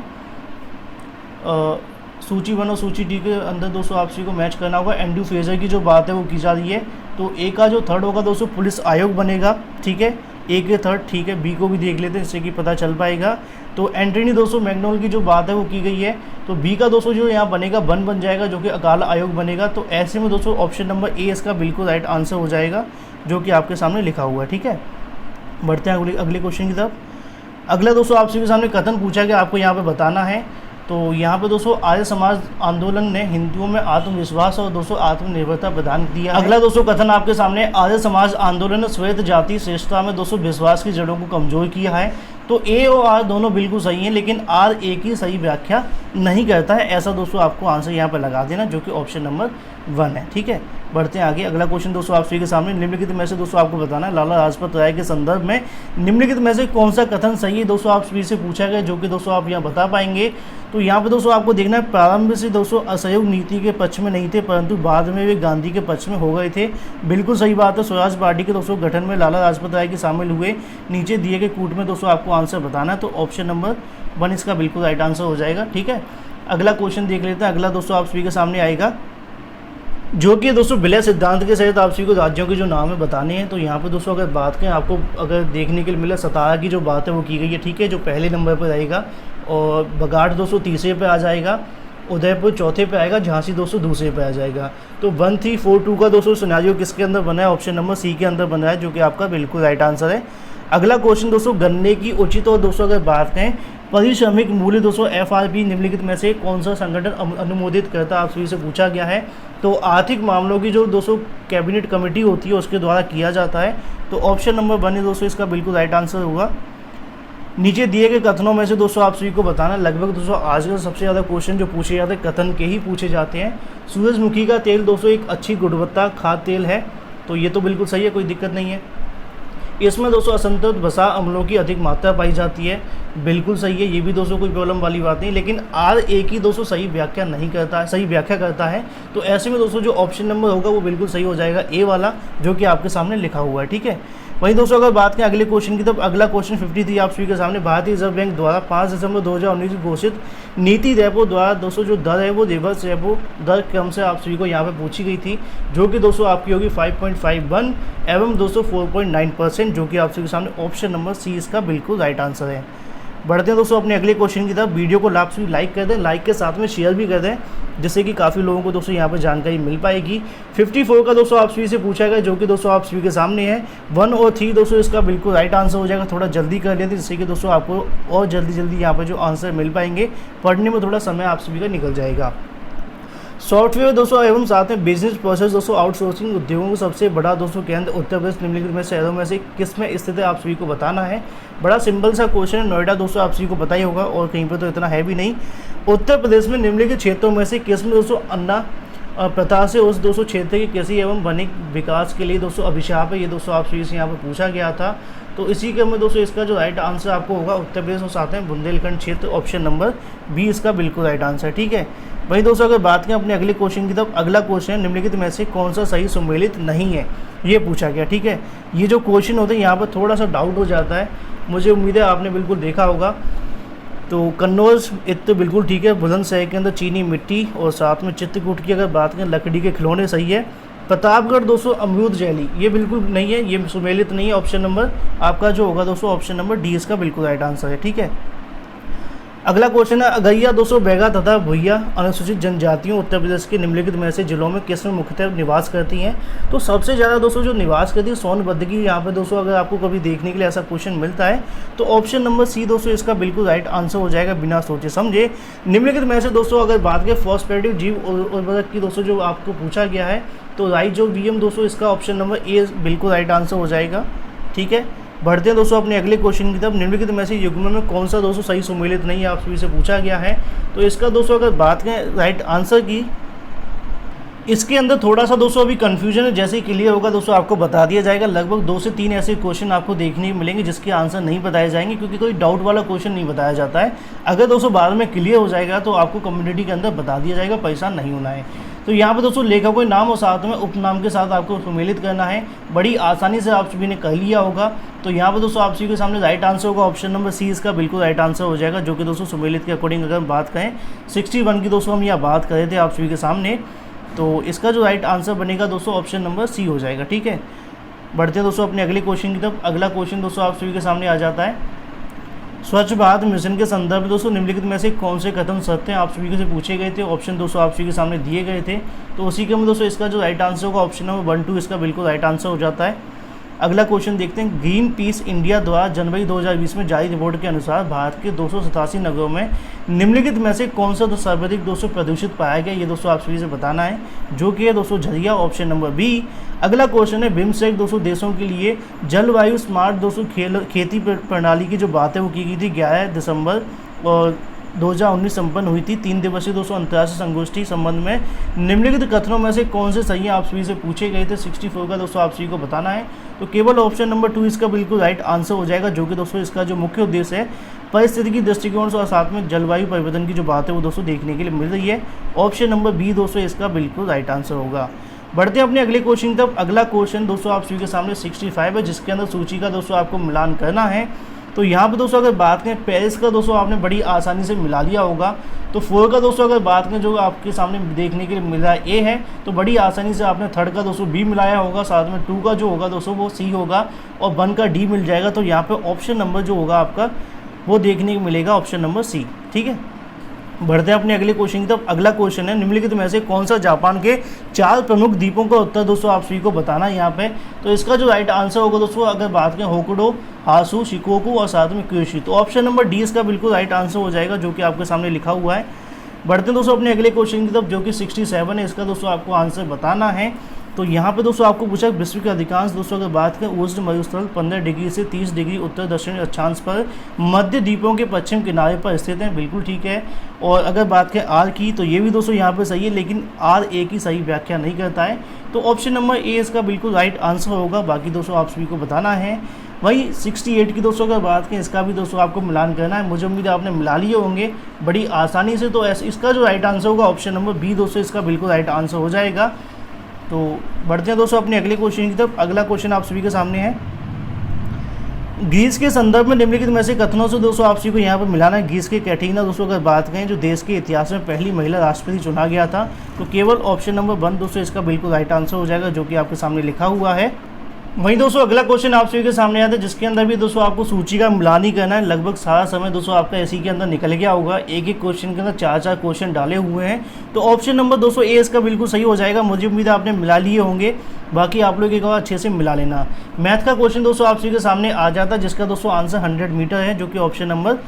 सूची 1 और सूची डी के अंदर दोस्तों आप सभी को मैच करना होगा। एंड्रू फ्रेजर की जो बात है वो की जा रही है। तो ए का जो थर्ड होगा दोस्तों पुलिस आयोग बनेगा। ठीक है, ए के थर्ड। ठीक है, बी को भी देख लेते हैं, इससे कि पता चल पाएगा। तो एंटनी दोस्तों मैग्नोल की जो बात है वो की गई है। तो बी का दोस्तों जो यहाँ बनेगा बन जाएगा, जो कि अकाल आयोग बनेगा। तो ऐसे में दोस्तों ऑप्शन नंबर ए इसका बिल्कुल राइट आंसर हो जाएगा, जो कि आपके सामने लिखा हुआ है। ठीक है, बढ़ते हैं अगले क्वेश्चन की तरफ। अगला दोस्तों आप सभी के सामने कथन पूछा गया, आपको यहाँ पे बताना है। तो यहाँ पे दोस्तों आर्य समाज आंदोलन ने हिंदुओं में आत्मविश्वास और दोस्तों आत्मनिर्भरता प्रदान किया। अगला दोस्तों कथन आपके सामने, आर्य समाज आंदोलन ने श्वेत जाति श्रेष्ठता में दोस्तों विश्वास की जड़ों को कमजोर किया है। तो ए और आर दोनों बिल्कुल सही हैं, लेकिन आर ए की सही व्याख्या नहीं करता है, ऐसा दोस्तों आपको आंसर यहाँ पर लगा देना, जो कि ऑप्शन नंबर 1 है। ठीक है, बढ़ते हैं आगे। अगला क्वेश्चन दोस्तों आप सभी के सामने, निम्नलिखित में से दोस्तों आपको बताना है लाला लाजपत राय के संदर्भ में निम्नलिखित में से कौन सा कथन सही है दोस्तों आप सभी से पूछा गया, जो कि दोस्तों आप यहाँ बता पाएंगे। तो यहाँ पे दोस्तों आपको देखना है, प्रारंभ से दोस्तों असहयोग नीति के पक्ष में नहीं थे, परंतु बाद में वे गांधी के पक्ष में हो गए थे। बिल्कुल सही बात है। स्वराज पार्टी के दोस्तों गठन में लाला लाजपत राय के शामिल हुए। नीचे दिए गए कूट में दोस्तों आपको आंसर बताना है, तो ऑप्शन नंबर 1 इसका बिल्कुल राइट आंसर हो जाएगा। ठीक है, अगला क्वेश्चन देख लेते हैं। अगला दोस्तों आप सभी के सामने आएगा, जो कि दोस्तों विलय सिद्धांत के सहित आप सभी को राज्यों के जो नाम है बताने हैं। तो यहाँ पे दोस्तों अगर बात करें, आपको अगर देखने के लिए मिला, सतारा की जो बात है वो की गई है। ठीक है, जो पहले नंबर पर रहेगा, और बगाड़ दोस्तों तीसरे पे आ जाएगा, उदयपुर चौथे पे आएगा, झांसी दोस्तों दूसरे पे आ जाएगा। तो 1342 का दोस्तों सिनेरियो किसके अंदर बना है, ऑप्शन नंबर सी के अंदर बना है, जो कि आपका बिल्कुल राइट आंसर है। अगला क्वेश्चन दोस्तों, गन्ने की उचित और दोस्तों अगर बात करें परिश्रमिक मूल्य दोस्तों FRP निम्नलिखित में से कौन सा संगठन अनुमोदित करता है, आप सभी से पूछा गया है। तो आर्थिक मामलों की जो दोस्तों कैबिनेट कमेटी होती है उसके द्वारा किया जाता है। तो ऑप्शन नंबर 1 है दोस्तों इसका बिल्कुल राइट आंसर होगा। नीचे दिए गए कथनों में से दोस्तों आप सभी को बताना, लगभग दोस्तों आज का सबसे ज़्यादा क्वेश्चन जो पूछे जाते हैं कथन के ही पूछे जाते हैं। सूरजमुखी का तेल दोस्तों एक अच्छी गुणवत्ता खाद्य तेल है, तो ये तो बिल्कुल सही है, कोई दिक्कत नहीं है। इसमें दोस्तों असंतुलित वसा अम्लों की अधिक मात्रा पाई जाती है, बिल्कुल सही है, ये भी दोस्तों कोई प्रॉब्लम वाली बात नहीं। लेकिन RA की दोस्तों सही व्याख्या नहीं करता है, सही व्याख्या करता है। तो ऐसे में दोस्तों जो ऑप्शन नंबर होगा वो बिल्कुल सही हो जाएगा, ए वाला, जो कि आपके सामने लिखा हुआ है। ठीक है, वहीं दोस्तों अगर बात करें अगले क्वेश्चन की, तो अगला क्वेश्चन 53 आप सभी के सामने, भारतीय रिजर्व बैंक द्वारा 5 दिसंबर 2019 को घोषित नीति रेपो द्वारा दोस्तों जो दर है वो रिवर्स रेपो दर क्रम से आप सभी को यहाँ पे पूछी गई थी, जो कि दोस्तों आपकी होगी 5.51 एवं दोस्तों 4.9%, जो कि आप सभी के सामने ऑप्शन नंबर सी इसका बिल्कुल राइट आंसर है। बढ़ते हैं दोस्तों अपने अगले क्वेश्चन की तरफ। वीडियो को आप सभी लाइक कर दें, लाइक के साथ में शेयर भी कर दें, जिससे कि काफ़ी लोगों को दोस्तों यहाँ पर जानकारी मिल पाएगी। 54 का दोस्तों आप सभी से पूछा गया, जो कि दोस्तों आप सभी के सामने है। 1 और 3 दोस्तों इसका बिल्कुल राइट आंसर हो जाएगा। थोड़ा जल्दी कर लेते जिससे कि दोस्तों आपको और जल्दी यहाँ पर जो आंसर मिल पाएंगे, पढ़ने में थोड़ा समय आप सभी का निकल जाएगा। सॉफ्टवेयर दोस्तों एवं साथ में बिजनेस प्रोसेस दोस्तों आउटसोर्सिंग उद्योगों को सबसे बड़ा दोस्तों केंद्र उत्तर प्रदेश निम्नलिखित में शहरों में से किस में स्थित है, आप सभी को बताना है। बड़ा सिंपल सा क्वेश्चन है, नोएडा दोस्तों आप सभी को पता ही होगा, और कहीं पर तो इतना है भी नहीं। उत्तर प्रदेश में निम्नलिखित क्षेत्रों में से किस में दोस्तों अन्ना प्रथा से उस दोस्तों क्षेत्र के कृषि एवं वनिक विकास के लिए दोस्तों अभिशाप है, ये दोस्तों आप सभी से यहाँ पर पूछा गया था। तो इसी क्रम में दोस्तों इसका जो राइट आंसर आपको होगा उत्तर प्रदेश और साथ में बुंदेलखंड क्षेत्र, ऑप्शन नंबर बी इसका बिल्कुल राइट आंसर। ठीक है, वहीं दोस्तों अगर बात करें अपने अगले क्वेश्चन की, तब अगला क्वेश्चन है निम्नलिखित में से कौन सा सही सम्मिलित नहीं है, ये पूछा गया। ठीक है, ये जो क्वेश्चन होते हैं यहाँ पर थोड़ा सा डाउट हो जाता है, मुझे उम्मीद है आपने बिल्कुल देखा होगा। तो कन्नौज इत्र बिल्कुल ठीक है, बुलंदशहर के अंदर चीनी मिट्टी और साथ में चित्रकूट की अगर बात करें लकड़ी के खिलौने सही है। प्रतापगढ़ दोस्तों अमरूद जैली ये बिल्कुल नहीं है, ये सुमेलित नहीं है। ऑप्शन नंबर आपका जो होगा दोस्तों ऑप्शन नंबर डी इसका बिल्कुल राइट आंसर है। ठीक है, अगला क्वेश्चन है अगैया दोस्तों बैगा तथा भुइया अनुसूचित जनजातियों उत्तर प्रदेश के निम्नलिखित में से जिलों में किस में मुख्यतः निवास करती हैं। तो सबसे ज़्यादा दोस्तों जो निवास करती है सोनभद्र की, यहाँ पे दोस्तों अगर आपको कभी देखने के लिए ऐसा क्वेश्चन मिलता है तो ऑप्शन नंबर सी दोस्तों इसका बिल्कुल राइट आंसर हो जाएगा बिना सोचे समझे। निम्नलिखित में से दोस्तों अगर बात करें फॉस्फेटिव जीव उर्वरक की दोस्तों जो आपको पूछा गया है, तो राइजोबियम दोस्तों इसका ऑप्शन नंबर ए बिल्कुल राइट आंसर हो जाएगा। ठीक है, बढ़ते हैं दोस्तों अपने अगले क्वेश्चन की तरफ। निम्नलिखित में से युग्म में कौन सा दोस्तों सही सुमेलित नहीं है, आप सभी से पूछा गया है। तो इसका दोस्तों अगर बात करें राइट आंसर की, इसके अंदर थोड़ा सा दोस्तों अभी कंफ्यूजन है, जैसे ही क्लियर होगा दोस्तों आपको बता दिया जाएगा। लगभग 2 से 3 ऐसे क्वेश्चन आपको देखने को मिलेंगे जिसके आंसर नहीं बताए जाएंगे, क्योंकि कोई डाउट वाला क्वेश्चन नहीं बताया जाता है। अगर दोस्तों बाद में क्लियर हो जाएगा तो आपको कम्युनिटी के अंदर बता दिया जाएगा, परेशान नहीं होना है। तो यहाँ पे दोस्तों लेखक को नाम और साथ में उपनाम के साथ आपको सम्मिलित करना है, बड़ी आसानी से आप सभी ने कर लिया होगा। तो यहाँ पे दोस्तों आप सभी के सामने राइट आंसर होगा ऑप्शन नंबर सी इसका बिल्कुल राइट आंसर हो जाएगा, जो कि दोस्तों सम्मिलित के अकॉर्डिंग अगर बात करें 61 की दोस्तों हम यहाँ बात कर रहे थे आप सभी के सामने। तो इसका जो राइट आंसर बनेगा दोस्तों ऑप्शन नंबर सी हो जाएगा। ठीक है, बढ़ते हैं दोस्तों अपने अगले क्वेश्चन की तरफ। अगला क्वेश्चन दोस्तों आप सभी के सामने आ जाता है, स्वच्छ भारत मिशन के संदर्भ में दोस्तों निम्नलिखित में से कौन से कथन सत्य हैं, आप सभी से पूछे गए थे। ऑप्शन दोस्तों आप सभी के सामने दिए गए थे। तो उसी के में दोस्तों इसका जो राइट आंसर होगा ऑप्शन नंबर 1, 2 इसका बिल्कुल राइट आंसर हो जाता है। अगला क्वेश्चन देखते हैं। ग्रीन पीस इंडिया द्वारा जनवरी 2020 में जारी रिपोर्ट के अनुसार भारत के 287 नगरों में निम्नलिखित में से कौन सा सर्वाधिक दोस्तों प्रदूषित पाया गया, ये दोस्तों आप सभी से बताना है, जो कि है दोस्तों झरिया, ऑप्शन नंबर बी। अगला क्वेश्चन है बिम्स्टेक दोस्तों देशों के लिए जलवायु स्मार्ट दोस्तों खेती प्रणाली की जो बात है वो की गई थी 11 दिसंबर और 2019 संपन्न हुई थी 3 दिवसीय दोस्तों अंतर्राष्ट्रीय संगोष्ठी संबंध में निम्नलिखित कथनों में से कौन से सही आप सभी से पूछे गए थे। 64 का दोस्तों आप सभी को बताना है, तो केवल ऑप्शन नंबर 2 इसका बिल्कुल राइट आंसर हो जाएगा, जो कि दोस्तों इसका जो मुख्य उद्देश्य है परिस्थिति दृष्टिकोण से और साथ में जलवायु परिवर्तन की जो बात है वो दोस्तों देखने के लिए मिल रही है। ऑप्शन नंबर बी दोस्तों इसका बिल्कुल राइट आंसर होगा। बढ़ते हैं अपने अगले क्वेश्चन तक। अगला क्वेश्चन दोस्तों आप सभी के सामने 65 है, जिसके अंदर सूची का दोस्तों आपको मिलान करना है। तो यहाँ पे दोस्तों अगर बात करें पेरिस का दोस्तों आपने बड़ी आसानी से मिला लिया होगा। तो 4 का दोस्तों अगर बात करें जो आपके सामने देखने के लिए मिल रहा है ए है, तो बड़ी आसानी से आपने 3rd का दोस्तों बी मिलाया होगा, साथ में 2 का जो होगा दोस्तों वो सी होगा और 1 का डी मिल जाएगा। तो यहाँ पे ऑप्शन नंबर जो होगा आपका वो देखने को मिलेगा ऑप्शन नंबर सी। ठीक है, बढ़ते हैं अपने अगले क्वेश्चन की तरफ। अगला क्वेश्चन है निम्नलिखित में से कौन सा जापान के 4 प्रमुख द्वीपों का उत्तर दोस्तों आप सभी को बताना है यहाँ पे। तो इसका जो राइट आंसर होगा दोस्तों अगर बात करें होकुडो, हासु, शिकोकू और साथ में क्यूशु, तो ऑप्शन नंबर डी इसका बिल्कुल राइट आंसर हो जाएगा, जो कि आपके सामने लिखा हुआ है। बढ़ते हैं दोस्तों अपने अगले क्वेश्चन की तरफ, जो कि 67 है, इसका दोस्तों आपको आंसर बताना है। तो यहाँ पे दोस्तों आपको पूछा विश्व के अधिकांश दोस्तों अगर बात करें उष्ण मरुस्थल 15 डिग्री से 30 डिग्री उत्तर दक्षिण अक्षांश पर मध्य द्वीपों के पश्चिम किनारे पर स्थित हैं, बिल्कुल ठीक है। और अगर बात करें आर की, तो ये भी दोस्तों यहाँ पे सही है, लेकिन आर ए की सही व्याख्या नहीं करता है, तो ऑप्शन नंबर ए इसका बिल्कुल राइट आंसर होगा। बाकी दोस्तों आप सभी को बताना है। वही 68 की दोस्तों अगर बात करें, इसका भी दोस्तों आपको मिलान करना है। मुझे उम्मीद है आपने मिला लिए होंगे बड़ी आसानी से। तो इसका जो राइट आंसर होगा ऑप्शन नंबर बी दोस्तों इसका बिल्कुल राइट आंसर हो जाएगा। तो बढ़ते हैं दोस्तों अपने अगले क्वेश्चन की तरफ। अगला क्वेश्चन आप सभी के सामने है। ग्रीस के संदर्भ में निम्नलिखित में से कथनों से दोस्तों आप सभी को यहाँ पर मिलाना है। ग्रीस के कैटरीना दोस्तों अगर बात करें जो देश के इतिहास में पहली महिला राष्ट्रपति चुना गया था, तो केवल ऑप्शन नंबर 1 दोस्तों इसका बिल्कुल राइट आंसर हो जाएगा, जो कि आपके सामने लिखा हुआ है। वहीं दोस्तों अगला क्वेश्चन आप सभी के सामने आता है, जिसके अंदर भी दोस्तों आपको सूची का मिलान ही करना है। लगभग सारा समय दोस्तों आपका इसी के अंदर निकल गया होगा। एक एक क्वेश्चन के अंदर 4 क्वेश्चन डाले हुए हैं, तो ऑप्शन नंबर दोस्तों ए इसका बिल्कुल सही हो जाएगा। मुझे उम्मीद है आपने मिला लिए होंगे, बाकी आप लोग एक बार अच्छे से मिला लेना। मैथ का क्वेश्चन दोस्तों आप सभी के सामने आ जाता है, जिसका दोस्तों आंसर 100 मीटर है, जो कि ऑप्शन नंबर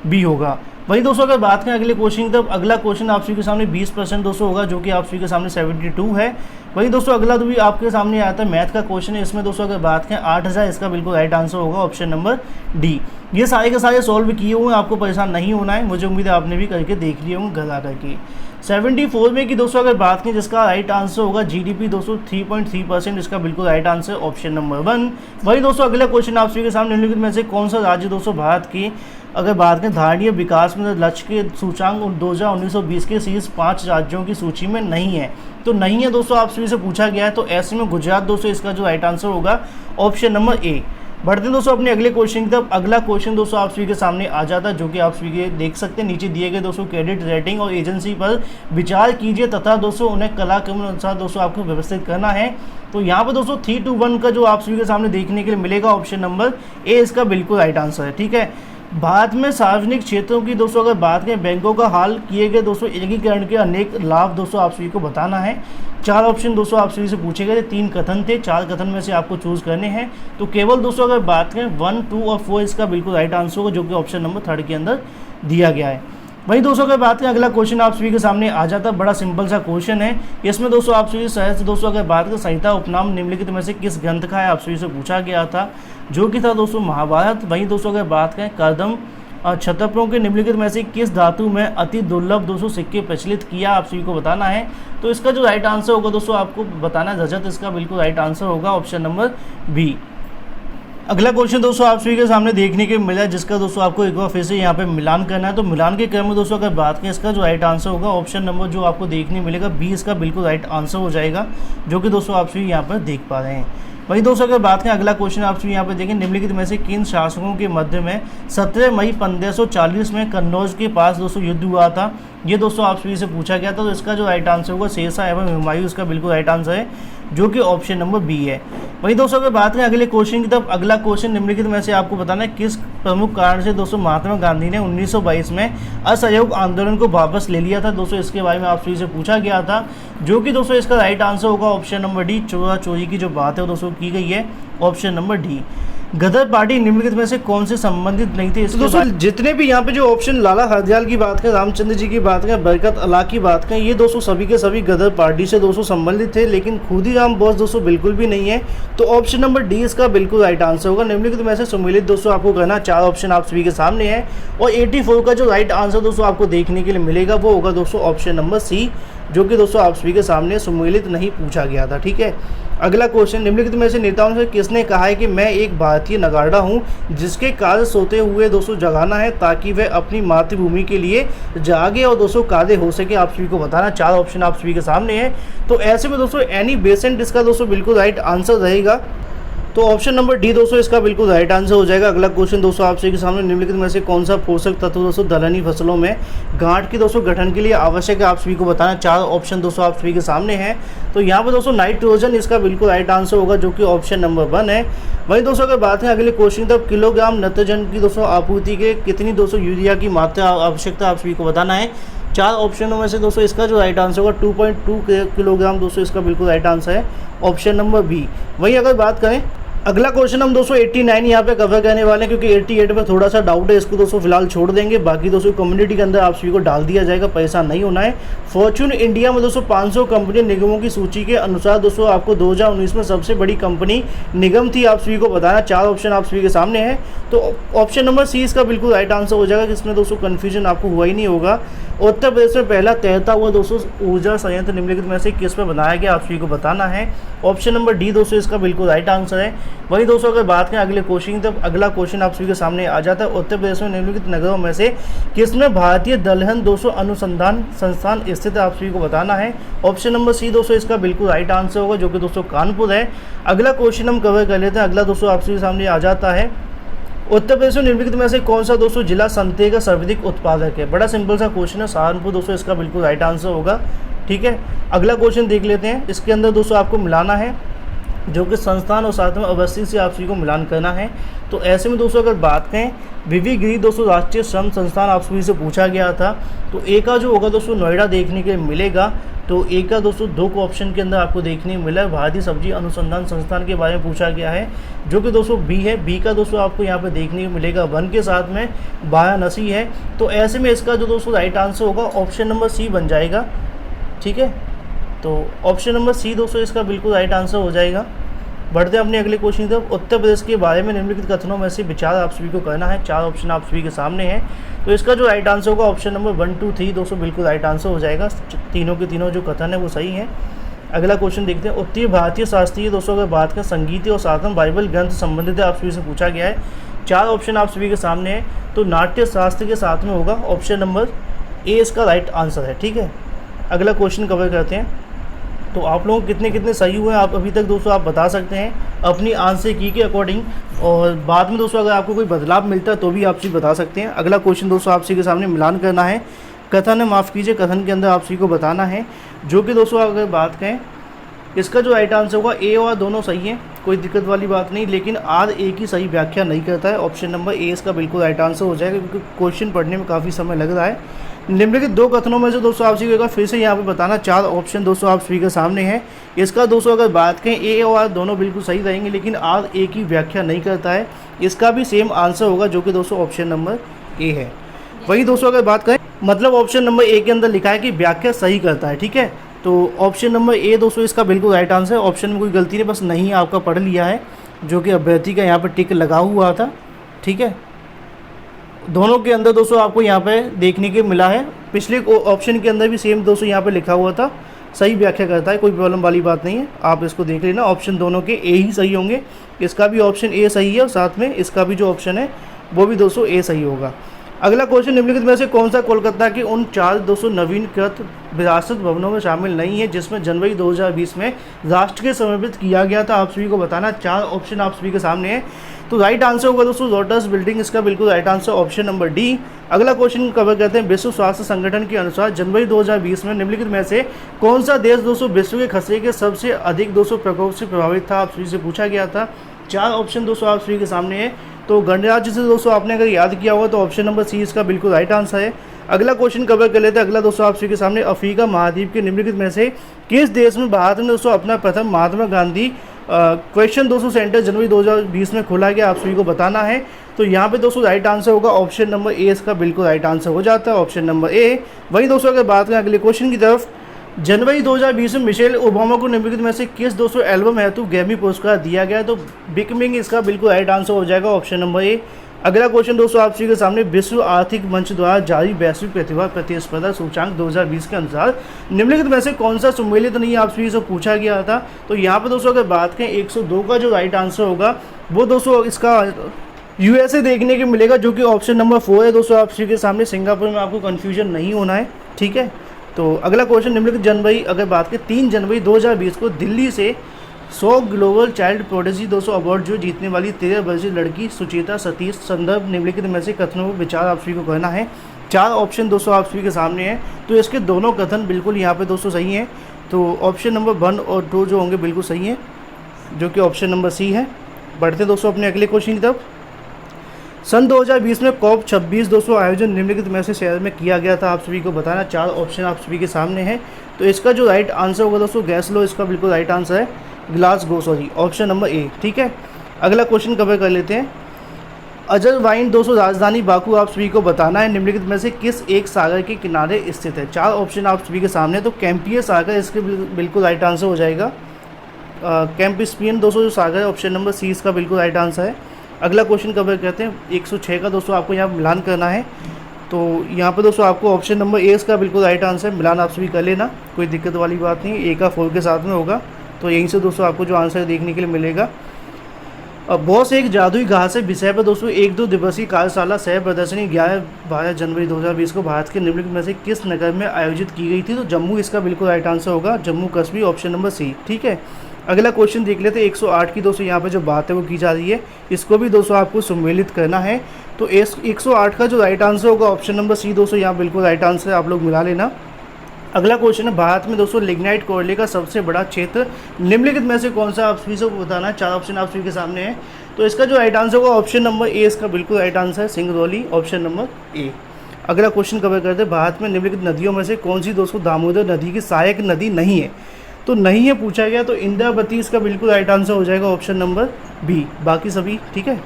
बी होगा। वही दोस्तों अगर बात करें अगले क्वेश्चन की तरफ, अगला क्वेश्चन आप सभी के सामने 20% दोस्तों होगा, जो कि आप सभी के सामने 72 है। वही दोस्तों अगला भी आपके सामने आता है मैथ का क्वेश्चन है। इसमें दोस्तों अगर बात करें 8000, इसका बिल्कुल राइट आंसर होगा ऑप्शन नंबर डी। ये सारे के सारे सॉल्व किए हुए हैं, आपको परेशान नहीं होना है। मुझे उम्मीद है आपने भी करके देख लिए होंगे घर आ करके। 74 में की दोस्तों अगर बात करें, जिसका राइट आंसर होगा जीडीपी दोस्तों 3.3%, इसका बिल्कुल राइट आंसर ऑप्शन नंबर 1। वही दोस्तों अगला क्वेश्चन आप सभी के सामने निम्नलिखित में से कौन सा राज्य दोस्तों भारत की अगर बात करें धारणीय विकास में लक्ष्य के सूचांक 2019-20 के शीर्ष 5 राज्यों की सूची में नहीं है, तो नहीं है दोस्तों आप सभी से पूछा गया है। तो ऐसे में गुजरात दोस्तों इसका जो राइट आंसर होगा ऑप्शन नंबर ए। बढ़ते हैं दोस्तों अपने अगले क्वेश्चन की तरफ। अगला क्वेश्चन दोस्तों आप सभी के सामने आ जाता है, जो कि आप सभी देख सकते हैं नीचे दिए गए दोस्तों क्रेडिट रेटिंग और एजेंसी पर विचार कीजिए तथा दोस्तों उन्हें कलाक्रम अनुसार दोस्तों आपको व्यवस्थित करना है। तो यहाँ पर दोस्तों 3 to 1 का जो आप सभी के सामने देखने के लिए मिलेगा ऑप्शन नंबर ए इसका बिल्कुल राइट आंसर है। ठीक है, भारत में सार्वजनिक क्षेत्रों की दोस्तों अगर बात करें बैंकों का हाल किए गए दोस्तों एकीकरण के अनेक लाभ दोस्तों आप सभी को बताना है। 4 ऑप्शन दोस्तों आप सभी से पूछे गए थे, 3 कथन थे, 4 कथन में से आपको चूज करने हैं। तो केवल दोस्तों अगर बात करें 1, 2 और 4 इसका बिल्कुल राइट आंसर होगा, जो कि ऑप्शन नंबर 3 के अंदर दिया गया है। वहीं दोस्तों अगर बात करें अगला क्वेश्चन आप सभी के सामने आ जाता है, बड़ा सिंपल सा क्वेश्चन है। इसमें दोस्तों आप सभी सहज दोस्तों अगर बात करें संहिता उपनाम निम्नलिखित में से किस ग्रंथ का है, आप सभी से पूछा गया था, जो कि था दोस्तों महाभारत। वहीं दोस्तों अगर बात करें कर्दम क्षत्रपों के निम्नलिखित में से किस धातु में अति दुर्लभ दोस्तों सिक्के प्रचलित किया, आप सभी को बताना है। तो इसका जो राइट आंसर होगा दोस्तों आपको बताना है रजत, इसका बिल्कुल राइट आंसर होगा ऑप्शन नंबर बी। अगला क्वेश्चन दोस्तों आप सभी के सामने देखने के मिला है, जिसका दोस्तों आपको एक बार फिर से यहाँ पे मिलान करना है। तो मिलान के क्रम में दोस्तों अगर बात करें, इसका जो राइट आंसर होगा ऑप्शन नंबर जो आपको देखने मिलेगा बी, इसका बिल्कुल राइट आंसर हो जाएगा, जो कि दोस्तों आप सभी यहाँ पर देख पा रहे हैं। वहीं दोस्तों अगर बात करें अगला क्वेश्चन आप सभी यहाँ पे देखें, निम्नलिखित में से किन शासकों के मध्य में 17 मई 1540 में कन्नौज के पास दोस्तों युद्ध हुआ था, ये दोस्तों आप सभी से पूछा गया था। तो इसका जो राइट आंसर होगा शेरशाह एवं हुमायूं, इसका बिल्कुल राइट आंसर है। जो कि ऑप्शन नंबर बी है। वहीं दोस्तों अगर बात करें अगले क्वेश्चन की, तब अगला क्वेश्चन निम्नलिखित में से आपको बताना है किस प्रमुख कारण से दोस्तों महात्मा गांधी ने 1922 में असहयोग आंदोलन को वापस ले लिया था। दोस्तों इसके बारे में आपसे पूछा गया था, जो कि दोस्तों इसका राइट आंसर होगा ऑप्शन नंबर डी। चोरा चोरी की जो बात है वो दोस्तों की गई है ऑप्शन नंबर डी। गदर पार्टी निम्नलिखित में से कौन से संबंधित नहीं थे। इसके दोस्तों जितने भी यहाँ पे जो ऑप्शन लाला हरदयाल की बात करें, रामचंद्र जी की बात करें, बरकत अल्लाह की बात करें, ये दोस्तों सभी के सभी गदर पार्टी से दोस्तों संबंधित थे, लेकिन खुदीराम बोस दोस्तों बिल्कुल भी नहीं है। तो ऑप्शन नंबर डी इसका बिल्कुल राइट आंसर होगा। निम्नलिखित में से सम्मिलित दोस्तों आपको कहना 4 ऑप्शन आप सभी के सामने है, और 84 का जो राइट आंसर दोस्तों आपको देखने के लिए मिलेगा वो होगा दोस्तों ऑप्शन नंबर सी, जो कि दोस्तों आप सभी के सामने सम्मिलित नहीं पूछा गया था। ठीक है, अगला क्वेश्चन, निम्नलिखित में से नेताओं से किसने कहा है कि मैं एक भारतीय नगाड़ा हूं जिसके कार्य सोते हुए दोस्तों जगाना है ताकि वह अपनी मातृभूमि के लिए जागे और दोस्तों कार्य हो सके। आप सभी को बताना 4 ऑप्शन आप सभी के सामने हैं। तो ऐसे में दोस्तों एनी बेसेंट इसका दोस्तों बिल्कुल राइट आंसर रहेगा। तो ऑप्शन नंबर डी दोस्तों इसका बिल्कुल राइट आंसर हो जाएगा। अगला क्वेश्चन दोस्तों आप सभी के सामने, निम्नलिखित में से कौन सा पोषक तत्व दोस्तों दलहनी फसलों में गांठ की दोस्तों गठन के लिए आवश्यक है। आप सभी को बताना 4 ऑप्शन दोस्तों आप सभी के सामने हैं। तो यहाँ पर दोस्तों नाइट्रोजन इसका बिल्कुल राइट आंसर होगा, जो कि ऑप्शन नंबर 1 है। वहीं दोस्तों अगर बात है अगले क्वेश्चन, तब किलोग्राम नत्रजन की दोस्तों आपूर्ति के कितनी दोस्तों यूरिया की मात्रा आवश्यकता आप सभी को बताना है। 4 ऑप्शनों में से दोस्तों इसका जो राइट आंसर होगा 2.2 किलोग्राम दोस्तों इसका बिल्कुल राइट आंसर है ऑप्शन नंबर बी। वहीं अगर बात करें अगला क्वेश्चन हम दोस्तों 89 यहाँ पे कवर करने वाले हैं, क्योंकि 88 में थोड़ा सा डाउट है, इसको दोस्तों फिलहाल छोड़ देंगे। बाकी दोस्तों कम्युनिटी के अंदर आप सभी को डाल दिया जाएगा, परेशान नहीं होना है। फॉर्च्यून इंडिया में दोस्तों 500 कंपनी निगमों की सूची के अनुसार दोस्तों आपको 2019 में सबसे बड़ी कंपनी निगम थी, आप सभी को बताना। 4 ऑप्शन आप सभी के सामने हैं। तो ऑप्शन नंबर सी इसका बिल्कुल राइट आंसर हो जाएगा, जिसमें दोस्तों कन्फ्यूजन आपको हुआ ही नहीं होगा। उत्तर प्रदेश में पहला तैरता हुआ दोस्तों ऊर्जा संयंत्र निम्नलिखित में से किस पर बनाया गया, आप सभी को बताना है। ऑप्शन नंबर डी दोस्तों इसका बिल्कुल राइट आंसर है। वहीं दोस्तों अगर बात करें अगले क्वेश्चन, तब अगला क्वेश्चन आप सभी के सामने आ जाता है, उत्तर प्रदेश में निम्नलिखित नगरों में से किसमें भारतीय दलहन दोस्तों अनुसंधान संस्थान स्थित है, आप सभी को बताना है। ऑप्शन नंबर सी दोस्तों इसका बिल्कुल राइट आंसर होगा, जो कि दोस्तों कानपुर है। अगला क्वेश्चन हम कवर कर लेते हैं। अगला दोस्तों आप सभी के सामने आ जाता है, उत्तर प्रदेश में निम्नलिखित में से कौन सा दोस्तों जिला संतरे का सर्वाधिक उत्पादक है। बड़ा सिंपल सा क्वेश्चन है, सहारनपुर दोस्तों इसका बिल्कुल राइट आंसर होगा। ठीक है, अगला क्वेश्चन देख लेते हैं। इसके अंदर दोस्तों आपको मिलाना है, जो कि संस्थान और साथ में अवस्थी से आप सभी को मिलान करना है। तो ऐसे में दोस्तों अगर बात करें विवि गिरी दोस्तों राष्ट्रीय श्रम संस्थान आप सभी से पूछा गया था, तो ए का जो होगा दोस्तों नोएडा देखने के मिलेगा। तो ए का दोस्तों 2 ऑप्शन के अंदर आपको देखने मिला है, भारतीय सब्जी अनुसंधान संस्थान के बारे में पूछा गया है, जो कि दोस्तों बी है। बी का दोस्तों आपको यहाँ पे देखने को मिलेगा 1 के साथ में वाराणसी है। तो ऐसे में इसका जो दोस्तों राइट आंसर होगा ऑप्शन नंबर सी बन जाएगा। ठीक है, तो ऑप्शन नंबर सी दोस्तों इसका बिल्कुल राइट आंसर हो जाएगा। बढ़ते हैं अपने अगले क्वेश्चन की तरफ। उत्तर प्रदेश के बारे में निम्नलिखित कथनों में से विचार आप सभी को करना है। 4 ऑप्शन आप सभी के सामने हैं। तो इसका जो राइट आंसर होगा ऑप्शन नंबर 1, 2, 3 दोस्तों बिल्कुल राइट आंसर हो जाएगा। तीनों के तीनों जो कथन है वो सही है। अगला क्वेश्चन देखते हैं। उत्तरी भारतीय शास्त्रीय दोस्तों अगर बात करें संगीत और साधन बाइबल ग्रंथ संबंधित आप सभी से पूछा गया है। 4 ऑप्शन आप सभी के सामने है। तो नाट्य शास्त्र के साथ में होगा ऑप्शन नंबर ए इसका राइट आंसर है। ठीक है, अगला क्वेश्चन कवर करते हैं। तो आप लोग कितने सही हुए हैं आप अभी तक दोस्तों आप बता सकते हैं अपनी आंसर की के अकॉर्डिंग, और बाद में दोस्तों अगर आपको कोई बदलाव मिलता है तो भी आप सभी बता सकते हैं। अगला क्वेश्चन दोस्तों आप सभी के सामने मिलान करना है। कथन है, माफ़ कीजिए, कथन के अंदर आप सभी को बताना है, जो कि दोस्तों अगर बात करें इसका जो राइट आंसर होगा ए और दोनों सही है, कोई दिक्कत वाली बात नहीं, लेकिन आर ए की सही व्याख्या नहीं करता है। ऑप्शन नंबर ए इसका बिल्कुल राइट आंसर हो जाएगा, क्योंकि क्वेश्चन पढ़ने में काफ़ी समय लग रहा है। निम्नलिखित 2 कथनों में से दोस्तों आप सभी को फिर से यहाँ पे बताना। 4 ऑप्शन दोस्तों आप सभी के सामने हैं। इसका दोस्तों अगर बात करें ए और आर दोनों बिल्कुल सही रहेंगे, लेकिन आर ए की व्याख्या नहीं करता है। इसका भी सेम आंसर होगा, जो कि दोस्तों ऑप्शन नंबर ए है। वही दोस्तों अगर बात करें मतलब ऑप्शन नंबर ए के अंदर लिखा है कि व्याख्या सही करता है। ठीक है, तो ऑप्शन नंबर ए दोस्तों इसका बिल्कुल राइट आंसर है। ऑप्शन में कोई गलती नहीं, बस नहीं आपका पढ़ लिया है, जो कि अभ्यर्थी का यहाँ पर टिक लगा हुआ था। ठीक है, दोनों के अंदर दोस्तों आपको यहाँ पे देखने के मिला है। पिछले ऑप्शन के अंदर भी सेम दोस्तों यहाँ पे लिखा हुआ था, सही व्याख्या करता है, कोई प्रॉब्लम वाली बात नहीं है। आप इसको देख लेना, ऑप्शन दोनों के ए ही सही होंगे। इसका भी ऑप्शन ए सही है और साथ में इसका भी जो ऑप्शन है वो भी दोस्तों ए सही होगा। अगला क्वेश्चन, निम्नलिखित में से कौन सा कोलकाता के उन 4 200 नवीनकृत विरासत भवनों में शामिल नहीं है जिसमें जनवरी 2020 में राष्ट्र के समर्पित किया गया था? आप सभी को बताना। 4 ऑप्शन आप सभी के सामने है। तो राइट आंसर होगा दोस्तों लोटस बिल्डिंग, इसका बिल्कुल right answer option number D. अगला क्वेश्चन कवर करते हैं, विश्व स्वास्थ्य संगठन के अनुसार जनवरी 2020 में निम्नलिखित में से कौन सा देश दोस्तों विश्व के खसरे के सबसे अधिक दोस्तों प्रकोप से प्रभावित था? आप सभी से पूछा गया था। 4 ऑप्शन दोस्तों आप सभी के सामने है। तो गणराज्य से दोस्तों आपने अगर याद किया होगा तो ऑप्शन नंबर सी इसका बिल्कुल राइट आंसर है। अगला क्वेश्चन कवर कर लेते हैं। अगला दोस्तों आप सभी के सामने, अफ्रीका महाद्वीप के निम्नलिखित में से किस देश में भारत में दोस्तों अपना प्रथम महात्मा गांधी क्वेश्चन दोस्तों सेंटर जनवरी 2020 में खोला गया? आप सभी को बताना है। तो यहाँ पे दोस्तों राइट आंसर होगा ऑप्शन नंबर ए, इसका बिल्कुल राइट आंसर हो जाता है ऑप्शन नंबर ए। वहीं दोस्तों अगर बात करें अगले क्वेश्चन की तरफ, जनवरी 2020 में मिशेल ओबामा को निम्नलिखित में से किस दोस्तों एल्बम हेतु ग्रैमी पुरस्कार दिया गया? तो बिकमिंग इसका बिल्कुल राइट आंसर हो जाएगा ऑप्शन नंबर ए। अगला क्वेश्चन दोस्तों आप सभी के सामने, विश्व आर्थिक मंच द्वारा जारी वैश्विक प्रतिभा प्रतिस्पर्धा सूचकांक 2020 के अनुसार निम्नलिखित में से कौन सा सम्मिलित नहीं है? आप सभी से पूछा गया था। तो यहाँ पर दोस्तों अगर बात करें 102 का जो राइट आंसर होगा वो दोस्तों इसका यूएसए देखने को मिलेगा, जो कि ऑप्शन नंबर 4 है दोस्तों आप सभी के सामने। सिंगापुर में आपको कन्फ्यूजन नहीं होना है, ठीक है। तो अगला क्वेश्चन, निम्नलिखित जनवरी अगर बात करें 3 जनवरी 2020 को दिल्ली से 100 ग्लोबल चाइल्ड प्रोडेजी 200 अवार्ड जो जीतने वाली 13 वर्षीय लड़की सुचेता सतीश संदर्भ निम्नलिखित में से कथनों पर विचार आप सभी को करना है। 4 ऑप्शन दोस्तों आप सभी के सामने हैं। तो इसके दोनों कथन बिल्कुल यहाँ पे दोस्तों सही हैं। तो ऑप्शन नंबर 1 और 2 जो होंगे बिल्कुल सही हैं, जो कि ऑप्शन नंबर सी है। बढ़ते दोस्तों अपने अगले क्वेश्चन की तरफ। सन 2020 में COP 26 दोस्तों आयोजन निम्नलिखित में से शहर में किया गया था? आप सभी को बताना। 4 ऑप्शन आप सभी के सामने हैं। तो इसका जो राइट आंसर होगा दोस्तों ग्लासगो, इसका बिल्कुल राइट आंसर है Glasgow, sorry option number A, ठीक है। अगला क्वेश्चन कवर कर लेते हैं। अजरवाइन दोस्तों राजधानी बाकू आप सभी को बताना है निम्नलिखित में से किस एक सागर के किनारे स्थित है? 4 ऑप्शन आप सभी के सामने। तो कैंपियन सागर इसके बिल्कुल राइट आंसर हो जाएगा। कैंपिस्पियन दोस्तों जो सागर है ऑप्शन नंबर सी इसका बिल्कुल राइट आंसर है। अगला क्वेश्चन कवर करते हैं। 106 का दोस्तों आपको यहाँ मिलान करना है। तो यहाँ पर दोस्तों आपको ऑप्शन नंबर ए इसका बिल्कुल राइट आंसर है। मिलान आप सभी कर लेना, कोई दिक्कत वाली बात नहीं। ए का 4 के साथ में होगा, तो यहीं से दोस्तों आपको जो आंसर देखने के लिए मिलेगा। अब बॉस एक जादुई घास है विषय पर दोस्तों 1-2 दिवसीय कार्यशाला सह प्रदर्शनी 11-12 जनवरी 2020 को भारत के निम्नलिखित में से किस नगर में आयोजित की गई थी? तो जम्मू इसका बिल्कुल राइट आंसर होगा, Jammu Kashmir, option number C, ठीक है। अगला क्वेश्चन देख लेते हैं। 108 की दोस्तों यहाँ पे जो बात है वो की जा रही है, इसको भी दोस्तों आपको सम्मिलित करना है। तो 108 का जो राइट आंसर होगा ऑप्शन नंबर सी दोस्तों यहाँ बिल्कुल राइट आंसर है, आप लोग मिला लेना। अगला क्वेश्चन है, भारत में दोस्तों लिग्नाइट कोयले का सबसे बड़ा क्षेत्र निम्नलिखित में से कौन सा? आप सभी को बताना है। 4 ऑप्शन आप सभी के सामने है। तो इसका जो राइट आंसर होगा ऑप्शन नंबर ए, इसका बिल्कुल राइट आंसर है सिंगरौली, ऑप्शन नंबर ए। अगला क्वेश्चन कवर करते हैं। भारत में निम्नलिखित नदियों में से कौन सी दोस्तों दामोदर नदी की सहायक नदी नहीं है? तो नहीं है पूछा गया, तो इंद्रावती इसका बिल्कुल राइट आंसर हो जाएगा ऑप्शन नंबर बी, बाकी सभी ठीक है।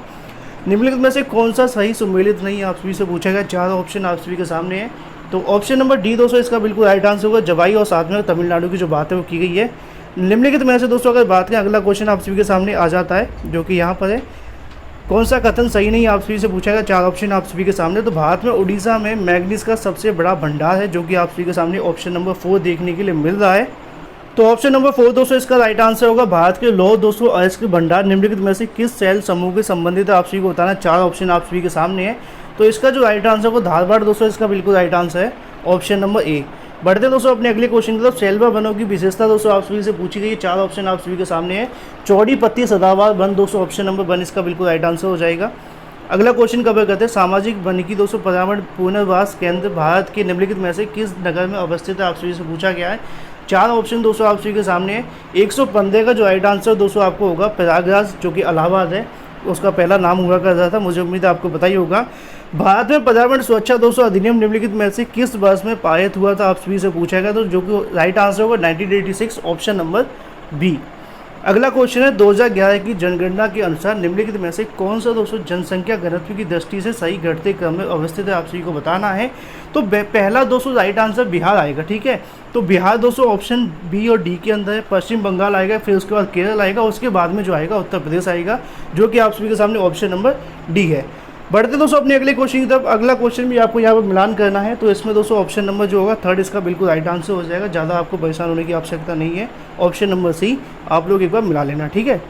निम्नलिखित में से कौन सा सही सम्मिलित नहीं है? आप सभी से पूछा गया। 4 ऑप्शन आप सभी के सामने है। तो ऑप्शन नंबर डी दोस्तों इसका बिल्कुल राइट आंसर होगा जवाई और साथ में तमिलनाडु की जो बात है वो की गई है। निम्नलिखित में से दोस्तों अगर बात करें, अगला क्वेश्चन आप सभी के सामने आ जाता है जो कि यहाँ पर है, कौन सा कथन सही नहीं आप सभी से पूछा गया? 4 ऑप्शन आप सभी के सामने। तो भारत में उड़ीसा में मैग्नीज का सबसे बड़ा भंडार है, जो कि आप सभी के सामने ऑप्शन नंबर 4 देखने के लिए मिल रहा है। तो ऑप्शन नंबर 4 दोस्तों इसका राइट आंसर होगा। भारत के लौह दोस्तों अयस्क भंडार निम्नलिखित में से किस सेल समूह के संबंधित है? आप सभी को बताना। 4 ऑप्शन आप सभी के सामने है। तो इसका जो राइट आंसर होगा धारवाड़ दोस्तों, इसका बिल्कुल राइट आंसर है ऑप्शन नंबर ए। बढ़ते दोस्तों अपने अगले क्वेश्चन की तरफ। सेल्वा वनों की विशेषता दोस्तों आप सभी से पूछी गई है। 4 ऑप्शन आप सभी के सामने है। चौड़ी पत्ती सदाबहार वन दोस्तों ऑप्शन नंबर 1 इसका बिल्कुल राइट आंसर हो जाएगा। अगला क्वेश्चन कवर करते हैं। सामाजिक वनिकी दोस्तों पर्यावरण पुनर्वास केंद्र भारत के निम्नलिखित में से किस नगर में अवस्थित है? आप सभी से पूछा गया है। 4 ऑप्शन दोस्तों आप सभी के सामने है। 115 का जो राइट आंसर दोस्तों आपको होगा प्रयागराज, जो कि इलाहाबाद है, उसका पहला नाम हुआ करता था, मुझे उम्मीद है आपको पता ही होगा। भारत में पर्यावरण सुरक्षा दोस्तों अधिनियम निम्नलिखित में से किस वर्ष में पारित हुआ था? आप सभी से पूछा गया, तो जो कि राइट आंसर होगा 1986, ऑप्शन नंबर बी। अगला क्वेश्चन है 2011 की जनगणना के अनुसार निम्नलिखित में से कौन सा दोस्तों जनसंख्या घनत्व की दृष्टि से सही घटते क्रम में अवस्थित है? आप सभी को बताना है। तो पहला दोस्तों राइट आंसर बिहार आएगा, ठीक है। तो बिहार दोस्तों ऑप्शन बी और डी के अंदर है। पश्चिम बंगाल आएगा, फिर उसके बाद केरल आएगा, उसके बाद में जो आएगा उत्तर प्रदेश आएगा, जो कि आप सभी के सामने ऑप्शन नंबर डी है। बढ़ते दोस्तों अपने अगले क्वेश्चन की तरफ। अगला क्वेश्चन भी आपको यहाँ पर मिलान करना है। तो इसमें दोस्तों ऑप्शन नंबर जो होगा 3 इसका बिल्कुल राइट आंसर हो जाएगा। ज़्यादा आपको परेशान होने की आवश्यकता नहीं है। ऑप्शन नंबर सी आप लोग एक बार मिला लेना, ठीक है।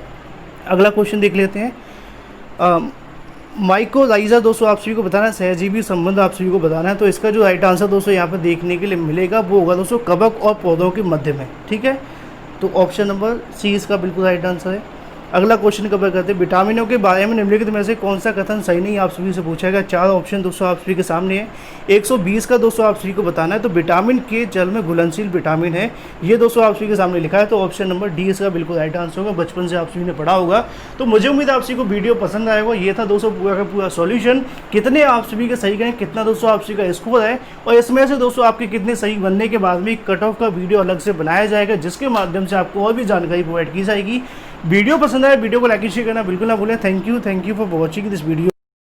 अगला क्वेश्चन देख लेते हैं। माइकोलाइजा दोस्तों आप सभी को बताना है, सहजीवी संबंध आप सभी को बताना है। तो इसका जो राइट आंसर दोस्तों यहाँ पे देखने के लिए मिलेगा वो होगा दोस्तों कवक और पौधों के मध्य में, ठीक है। तो ऑप्शन नंबर सी इसका बिल्कुल राइट आंसर है। अगला क्वेश्चन कवर करते हैं, विटामिनों के बारे में निम्नलिखित में से कौन सा कथन सही नहीं आप सभी से पूछा गया। 4 ऑप्शन दोस्तों आप सभी के सामने है। 120 का दोस्तों आप सभी को बताना है। तो विटामिन के जल में घुलनशील विटामिन है, ये दोस्तों आप सभी के सामने लिखा है। तो ऑप्शन नंबर डी इसका बिल्कुल राइट आंसर होगा। बचपन से आप सभी ने पढ़ा होगा। तो मुझे उम्मीद है आप सभी को वीडियो पसंद आएगा। ये था दोस्तों पूरा का पूरा सॉल्यूशन। कितने आप सभी के सही गए, कितना दोस्तों आप सभी का स्कोर है, और इसमें से दोस्तों आपके कितने सही बनने के बाद में कट ऑफ का वीडियो अलग से बनाया जाएगा, जिसके माध्यम से आपको और भी जानकारी प्रोवाइड की जाएगी। वीडियो पसंद आए वीडियो को लाइक शेयर करना बिल्कुल ना भूलें। Thank you for watching this video.